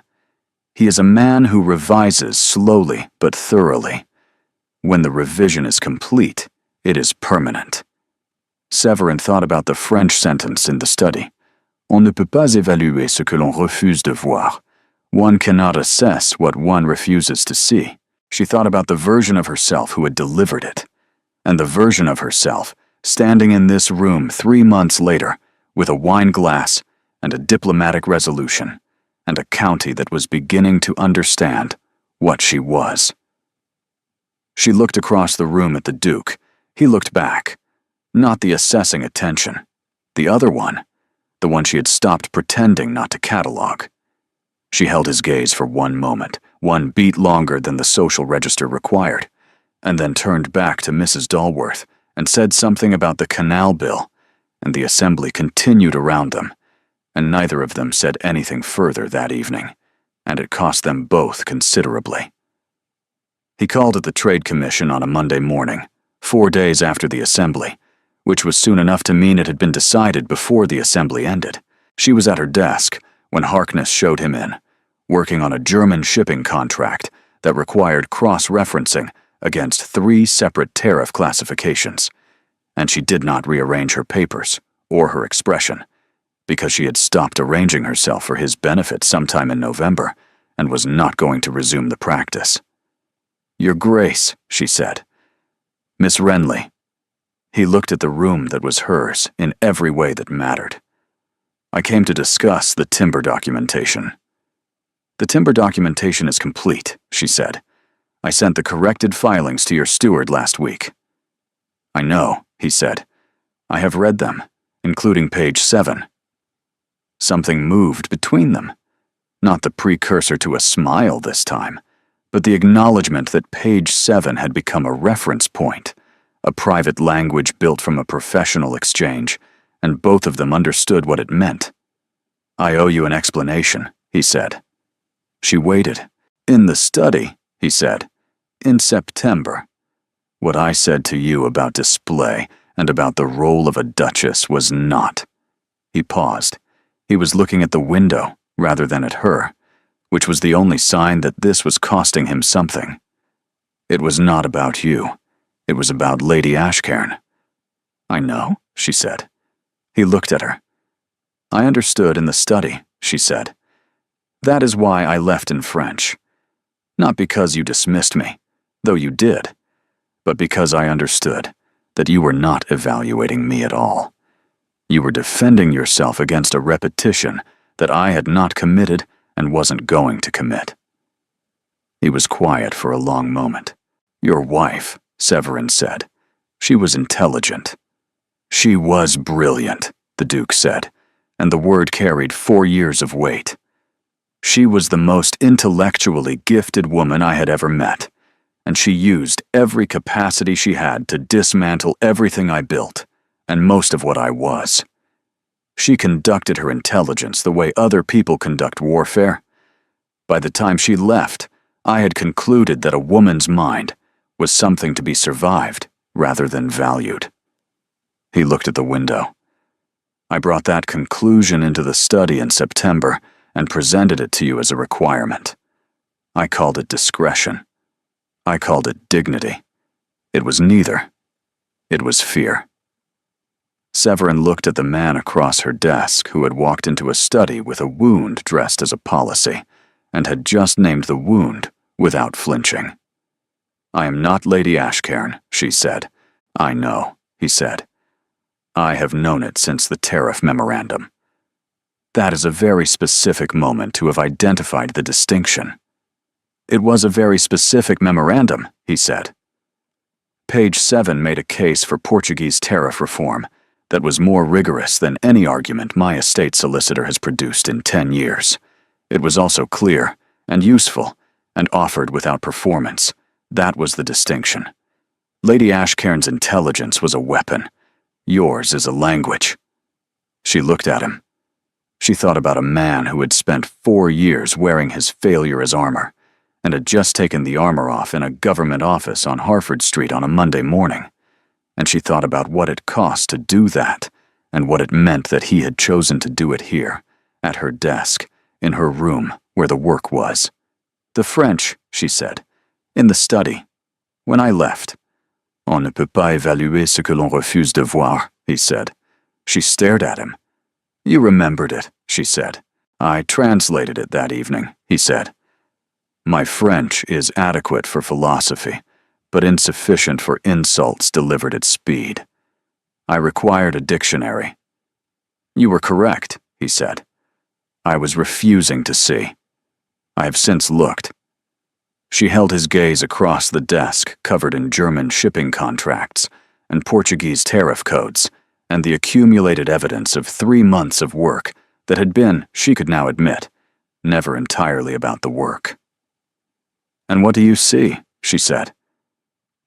"He is a man who revises slowly but thoroughly. When the revision is complete, it is permanent." Severin thought about the French sentence in the study. "On ne peut pas évaluer ce que l'on refuse de voir. One cannot assess what one refuses to see." She thought about the version of herself who had delivered it, and the version of herself standing in this room 3 months later with a wine glass and a diplomatic resolution, and a county that was beginning to understand what she was. She looked across the room at the Duke. He looked back. Not the assessing attention. The other one. The one she had stopped pretending not to catalogue. She held his gaze for 1 moment, 1 beat longer than the social register required, and then turned back to Mrs. Dalworth and said something about the canal bill, and the assembly continued around them, and neither of them said anything further that evening, and it cost them both considerably. He called at the Trade Commission on a Monday morning, 4 days after the assembly, which was soon enough to mean it had been decided before the assembly ended. She was at her desk when Harkness showed him in, working on a German shipping contract that required cross-referencing against 3 separate tariff classifications, and she did not rearrange her papers or her expression, because she had stopped arranging herself for his benefit sometime in November and was not going to resume the practice. "Your Grace," she said. "Miss Renly." He looked at the room that was hers in every way that mattered. "I came to discuss the timber documentation." "The timber documentation is complete," she said. "I sent the corrected filings to your steward last week." "I know," he said. "I have read them, including page 7. Something moved between them. Not the precursor to a smile this time, but the acknowledgement that page 7 had become a reference point, a private language built from a professional exchange, and both of them understood what it meant. "I owe you an explanation," he said. She waited. "In the study," he said. "In September. What I said to you about display and about the role of a duchess was not." He paused. He was looking at the window rather than at her, which was the only sign that this was costing him something. "It was not about you. It was about Lady Ashcairn." "I know," she said. He looked at her. "I understood in the study," she said. "That is why I left in French. Not because you dismissed me, though you did, but because I understood that you were not evaluating me at all. You were defending yourself against a repetition that I had not committed and wasn't going to commit." He was quiet for a long moment. "Your wife," Severin said. "She was intelligent." "She was brilliant," the Duke said, and the word carried 4 years of weight. "She was the most intellectually gifted woman I had ever met, and she used every capacity she had to dismantle everything I built, and most of what I was. She conducted her intelligence the way other people conduct warfare. By the time she left, I had concluded that a woman's mind was something to be survived rather than valued." He looked at the window. "I brought that conclusion into the study in September and presented it to you as a requirement. I called it discretion. I called it dignity. It was neither. It was fear." Severin looked at the man across her desk who had walked into a study with a wound dressed as a policy, and had just named the wound without flinching. "I am not Lady Ashcairn," she said. "I know," he said. "I have known it since the tariff memorandum." That is a very specific moment to have identified the distinction. "It was a very specific memorandum," he said. Page 7 made a case for Portuguese tariff reform that was more rigorous than any argument my estate solicitor has produced in 10 years. It was also clear and useful and offered without performance. That was the distinction. Lady Ashcairn's intelligence was a weapon. Yours is a language. She looked at him. She thought about a man who had spent 4 years wearing his failure as armor, and had just taken the armor off in a government office on Harford Street on a Monday morning. And she thought about what it cost to do that, and what it meant that he had chosen to do it here, at her desk, in her room, where the work was. "The French," she said, "in the study. When I left." "On ne peut pas évaluer ce que l'on refuse de voir," he said. She stared at him. "You remembered it," she said. "I translated it that evening," he said. "My French is adequate for philosophy, but insufficient for insults delivered at speed. I required a dictionary." "You were correct," he said. "I was refusing to see. I have since looked." She held his gaze across the desk covered in German shipping contracts and Portuguese tariff codes, and the accumulated evidence of 3 months of work that had been, she could now admit, never entirely about the work. "And what do you see?" she said.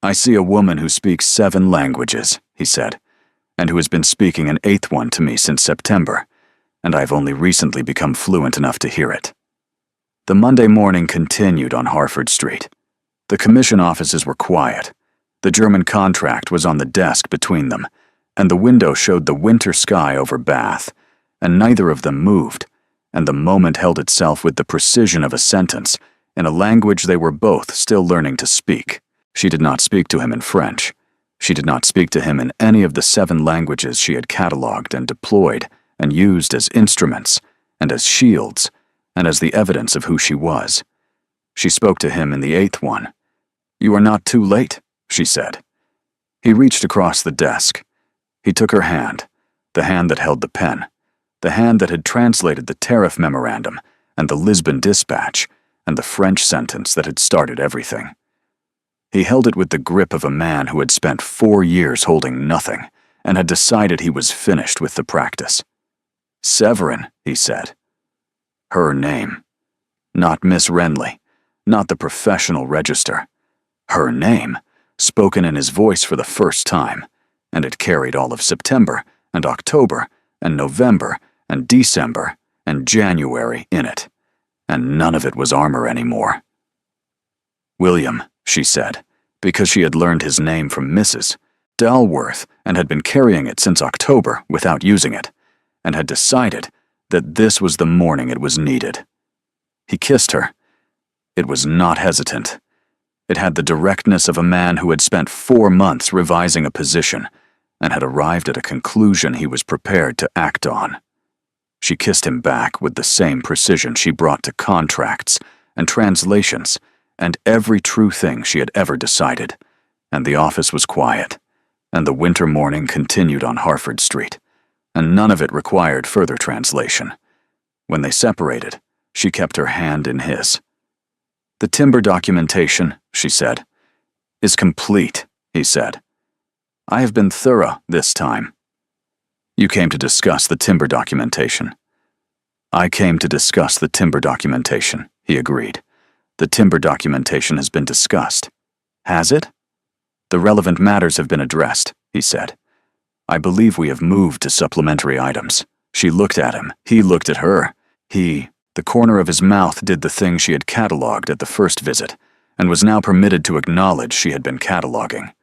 "I see a woman who speaks 7 languages," he said, "and who has been speaking an 8th one to me since September, and I have only recently become fluent enough to hear it." The Monday morning continued on Harford Street. The commission offices were quiet. The German contract was on the desk between them, and the window showed the winter sky over Bath, and neither of them moved, and the moment held itself with the precision of a sentence, in a language they were both still learning to speak. She did not speak to him in French. She did not speak to him in any of the 7 languages she had catalogued and deployed and used as instruments and as shields and as the evidence of who she was. She spoke to him in the 8th one. "You are not too late," she said. He reached across the desk. He took her hand, the hand that held the pen, the hand that had translated the tariff memorandum and the Lisbon dispatch and the French sentence that had started everything. He held it with the grip of a man who had spent 4 years holding nothing and had decided he was finished with the practice. "Severin," he said. Her name. Not Miss Renly, not the professional register. Her name, spoken in his voice for the first time, and it carried all of September and October and November and December and January in it, and none of it was armor anymore. "William," she said, because she had learned his name from Mrs. Dalworth and had been carrying it since October without using it, and had decided that this was the morning it was needed. He kissed her. It was not hesitant. It had the directness of a man who had spent 4 months revising a position and had arrived at a conclusion he was prepared to act on. She kissed him back with the same precision she brought to contracts and translations and every true thing she had ever decided, and the office was quiet, and the winter morning continued on Harford Street, and none of it required further translation. When they separated, she kept her hand in his. "The timber documentation," she said, "is complete," he said. "I have been thorough this time." "You came to discuss the timber documentation." "I came to discuss the timber documentation," he agreed. "The timber documentation has been discussed." "Has it?" "The relevant matters have been addressed," he said. "I believe we have moved to supplementary items." She looked at him. He looked at her. The corner of his mouth did the thing she had catalogued at the first visit, and was now permitted to acknowledge she had been cataloguing.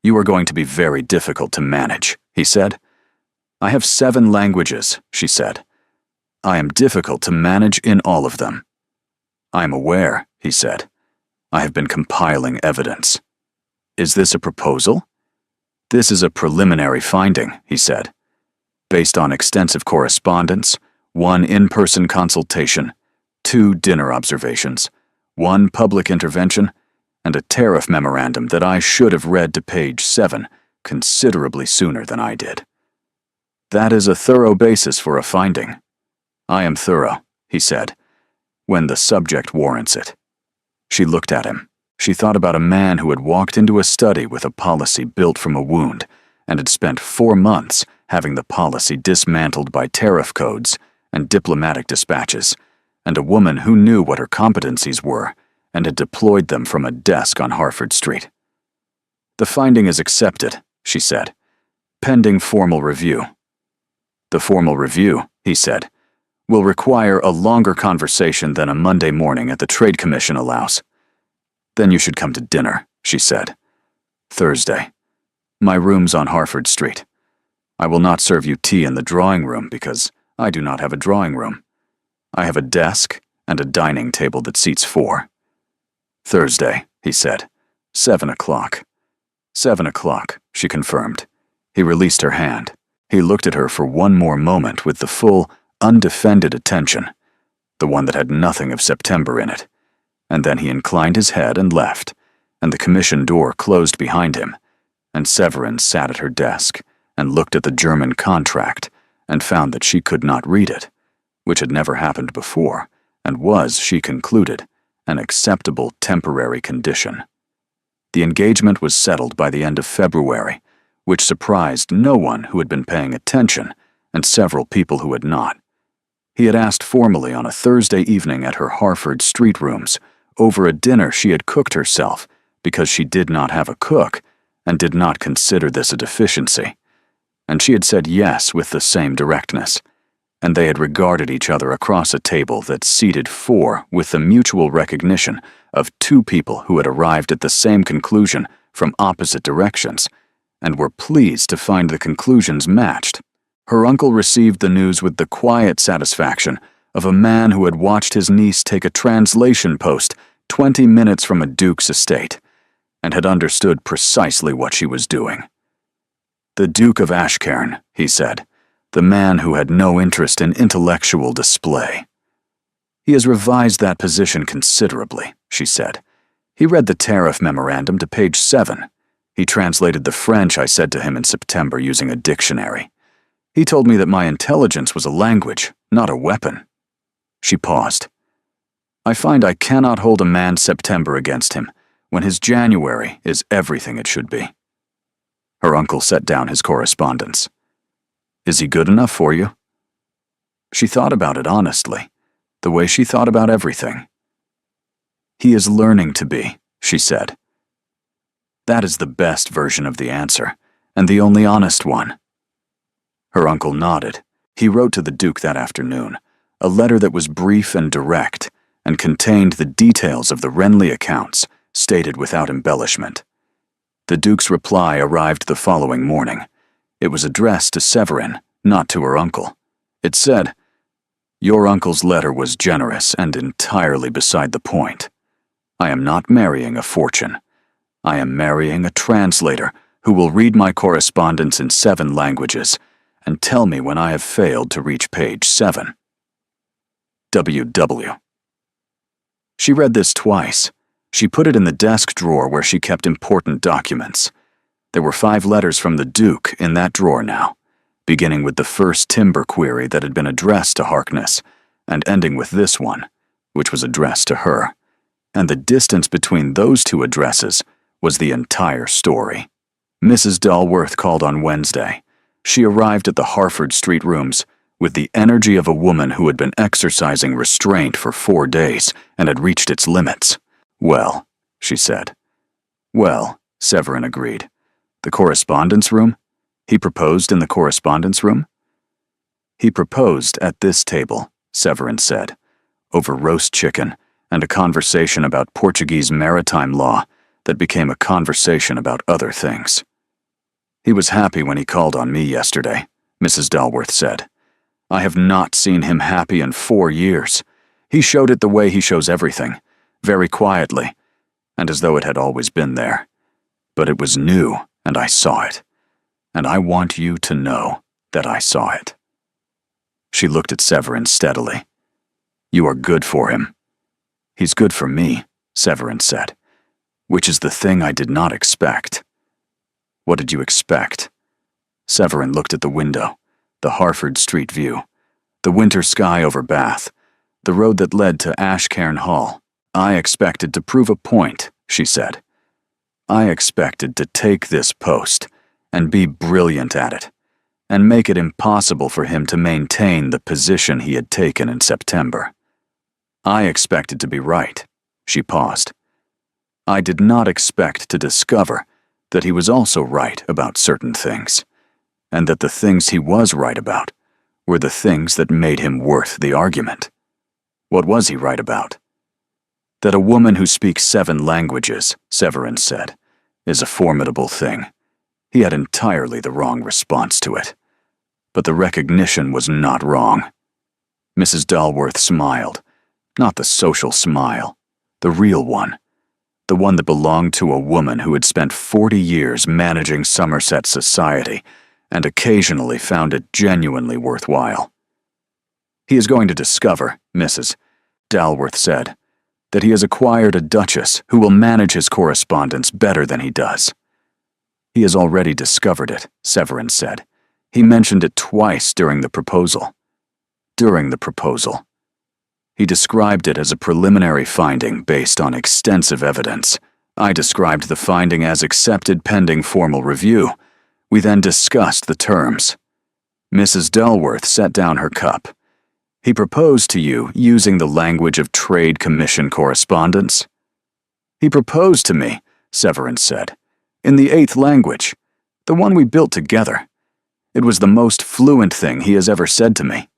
"You are going to be very difficult to manage," he said. "I have 7 languages," she said. "I am difficult to manage in all of them." "I am aware," he said. "I have been compiling evidence." "Is this a proposal?" "This is a preliminary finding," he said. "Based on extensive correspondence, 1 in-person consultation, 2 dinner observations, 1 public intervention, and a tariff memorandum that I should have read to page 7 considerably sooner than I did. That is a thorough basis for a finding." "I am thorough," he said, "when the subject warrants it." She looked at him. She thought about a man who had walked into a study with a policy built from a wound and had spent 4 months having the policy dismantled by tariff codes and diplomatic dispatches, and a woman who knew what her competencies were and had deployed them from a desk on Harford Street. "The finding is accepted," she said, "pending formal review." "The formal review," he said, "will require a longer conversation than a Monday morning at the Trade Commission allows." "Then you should come to dinner," she said. "Thursday. My room's on Harford Street. I will not serve you tea in the drawing room because I do not have a drawing room. I have a desk and a dining table that seats 4. "Thursday," he said. 7 o'clock. 7 o'clock, she confirmed. He released her hand. He looked at her for one more moment with the full, undefended attention, the one that had nothing of September in it, and then he inclined his head and left, and the commission door closed behind him, and Severin sat at her desk and looked at the German contract and found that she could not read it, which had never happened before, and was, she concluded, an acceptable temporary condition. The engagement was settled by the end of February, which surprised no one who had been paying attention and several people who had not. He had asked formally on a Thursday evening at her Harford Street rooms over a dinner she had cooked herself because she did not have a cook and did not consider this a deficiency. And she had said yes with the same directness, and they had regarded each other across a table that seated 4 with the mutual recognition of 2 people who had arrived at the same conclusion from opposite directions, and were pleased to find the conclusions matched. Her uncle received the news with the quiet satisfaction of a man who had watched his niece take a translation post 20 minutes from a duke's estate, and had understood precisely what she was doing. "The Duke of Ashcairn," he said, "the man who had no interest in intellectual display." "He has revised that position considerably," she said. "He read the tariff memorandum to page 7. He translated the French I said to him in September using a dictionary. He told me that my intelligence was a language, not a weapon." She paused. "I find I cannot hold a man's September against him when his January is everything it should be." Her uncle set down his correspondence. "Is he good enough for you?" She thought about it honestly, the way she thought about everything. "He is learning to be," she said. "That is the best version of the answer, and the only honest one." Her uncle nodded. He wrote to the Duke that afternoon, a letter that was brief and direct, and contained the details of the Renly accounts, stated without embellishment. The Duke's reply arrived the following morning. It was addressed to Severin, not to her uncle. It said, "Your uncle's letter was generous and entirely beside the point. I am not marrying a fortune. I am marrying a translator who will read my correspondence in 7 languages and tell me when I have failed to reach page 7. W.W." She read this twice. She put it in the desk drawer where she kept important documents. There were 5 letters from the Duke in that drawer now, beginning with the first timber query that had been addressed to Harkness, and ending with this one, which was addressed to her. And the distance between those 2 addresses was the entire story. Mrs. Dalworth called on Wednesday. She arrived at the Harford Street rooms with the energy of a woman who had been exercising restraint for 4 days and had reached its limits. "Well," she said. "Well," Severin agreed. "The correspondence room? He proposed in the correspondence room?" "He proposed at this table," Severin said, "over roast chicken and a conversation about Portuguese maritime law that became a conversation about other things." "He was happy when he called on me yesterday," Mrs. Dalworth said. "I have not seen him happy in 4 years. He showed it the way he shows everything, very quietly, and as though it had always been there. But it was new, and I saw it. And I want you to know that I saw it." She looked at Severin steadily. "You are good for him." "He's good for me," Severin said, "which is the thing I did not expect." "What did you expect?" Severin looked at the window, the Harford Street view, the winter sky over Bath, the road that led to Ashcairn Hall. "I expected to prove a point," she said. "I expected to take this post and be brilliant at it, and make it impossible for him to maintain the position he had taken in September. I expected to be right." She paused. "I did not expect to discover that he was also right about certain things, and that the things he was right about were the things that made him worth the argument." "What was he right about?" "That a woman who speaks 7 languages," Severin said, "is a formidable thing. He had entirely the wrong response to it. But the recognition was not wrong." Mrs. Dalworth smiled, not the social smile, the real one, the one that belonged to a woman who had spent 40 years managing Somerset society and occasionally found it genuinely worthwhile. "He is going to discover," Mrs. Dalworth said, "that he has acquired a duchess who will manage his correspondence better than he does." "He has already discovered it," Severin said. "He mentioned it twice during the proposal." "During the proposal." "He described it as a preliminary finding based on extensive evidence. I described the finding as accepted pending formal review. We then discussed the terms." Mrs. Dalworth set down her cup. "He proposed to you using the language of Trade Commission correspondence?" "He proposed to me," Severin said, "in the 8th language, the one we built together. It was the most fluent thing he has ever said to me."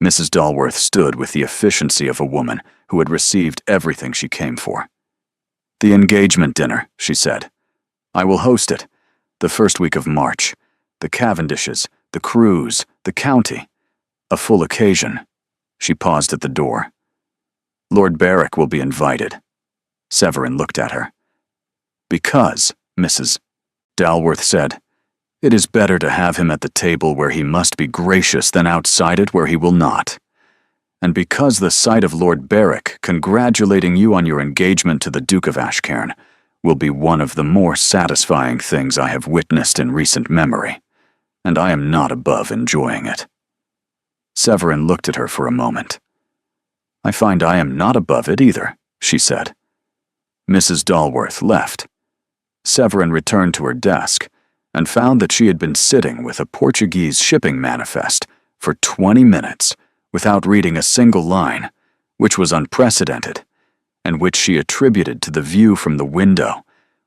Mrs. Dalworth stood with the efficiency of a woman who had received everything she came for. "The engagement dinner," she said. "I will host it. The first week of March. The Cavendishes, the cruise, the county. A full occasion. She paused at the door. Lord Berwick will be invited. Severin looked at her. Because, Mrs. Dalworth said, it is better to have him at the table where he must be gracious than outside it where he will not. And because the sight of Lord Berwick congratulating you on your engagement to the Duke of Ashcairn will be one of the more satisfying things I have witnessed in recent memory, and I am not above enjoying it. Severin looked at her for a moment. I find I am not above it either, she said. Mrs. Dalworth left. Severin returned to her desk and found that she had been sitting with a Portuguese shipping manifest for 20 minutes without reading a single line, which was unprecedented, and which she attributed to the view from the window,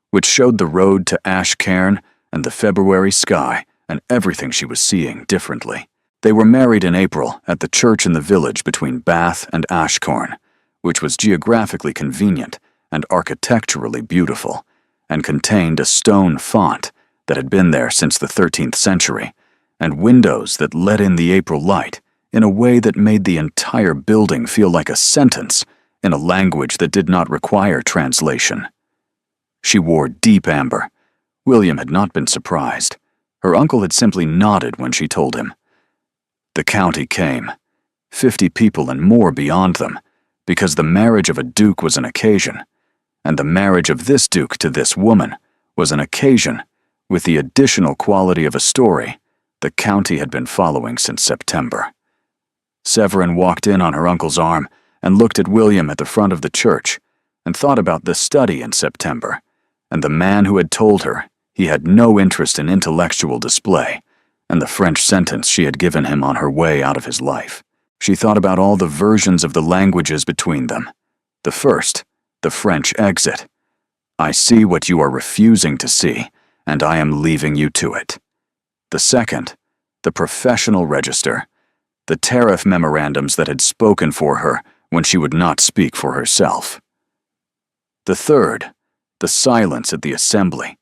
which showed the road to Ashcairn and the February sky and everything she was seeing differently. They were married in April at the church in the village between Bath and Ashcairn, which was geographically convenient and architecturally beautiful, and contained a stone font that had been there since the 13th century, and windows that let in the April light in a way that made the entire building feel like a sentence in a language that did not require translation. She wore deep amber. William had not been surprised. Her uncle had simply nodded when she told him. The county came, 50 people and more beyond them, because the marriage of a duke was an occasion, and the marriage of this duke to this woman was an occasion with the additional quality of a story the county had been following since September. Severin walked in on her uncle's arm and looked at William at the front of the church and thought about the study in September and the man who had told her he had no interest in intellectual display and the French sentence she had given him on her way out of his life. She thought about all the versions of the languages between them. The first, the French exit. I see what you are refusing to see, and I am leaving you to it. The second, the professional register. The tariff memorandums that had spoken for her when she would not speak for herself. The third, the silence at the assembly,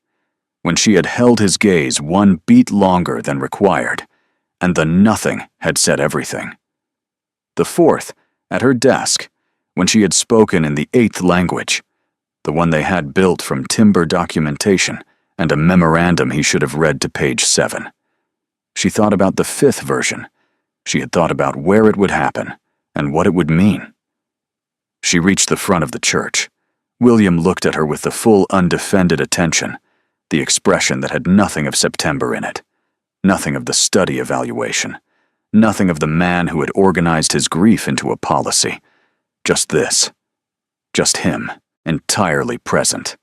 when she had held his gaze one beat longer than required, and the nothing had said everything. The fourth, at her desk, when she had spoken in the 8th language, the one they had built from timber documentation and a memorandum he should have read to page 7. She thought about the 5th version. She had thought about where it would happen and what it would mean. She reached the front of the church. William looked at her with the full undefended attention, the expression that had nothing of September in it, nothing of the study evaluation, nothing of the man who had organized his grief into a policy. Just this. Just him, entirely present,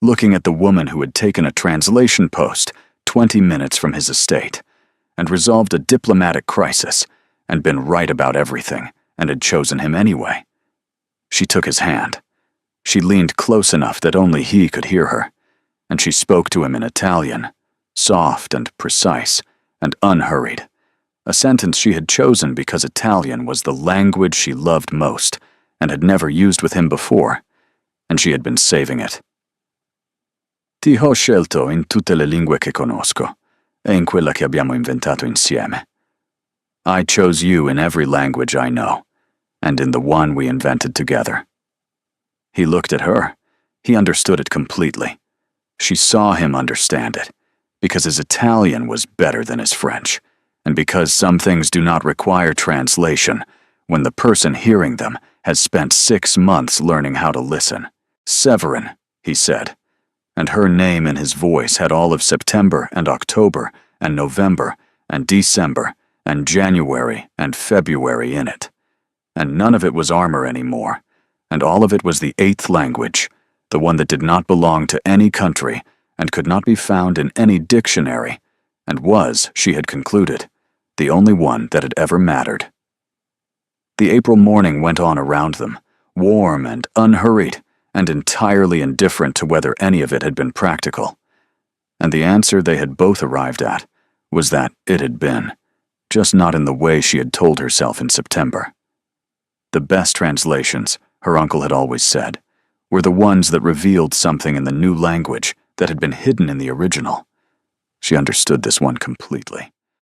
looking at the woman who had taken a translation post 20 minutes from his estate, and resolved a diplomatic crisis, and been right about everything, and had chosen him anyway. She took his hand. She leaned close enough that only he could hear her, and she spoke to him in Italian, soft and precise, and unhurried, a sentence she had chosen because Italian was the language she loved most, and had never used with him before, and she had been saving it. Ti ho scelto in tutte le lingue che conosco, e in quella che abbiamo inventato insieme. I chose you in every language I know, and in the one we invented together. He looked at her. He understood it completely. She saw him understand it, because his Italian was better than his French, and because some things do not require translation when the person hearing them has spent 6 months learning how to listen. Severin, he said, and her name in his voice had all of September and October and November and December and January and February in it. And none of it was armor anymore, and all of it was the 8th language, the one that did not belong to any country and could not be found in any dictionary, and was, she had concluded, the only one that had ever mattered. The April morning went on around them, warm and unhurried, and entirely indifferent to whether any of it had been practical. And the answer they had both arrived at was that it had been, just not in the way she had told herself in September. The best translations, her uncle had always said, were the ones that revealed something in the new language that had been hidden in the original, She understood this one completely.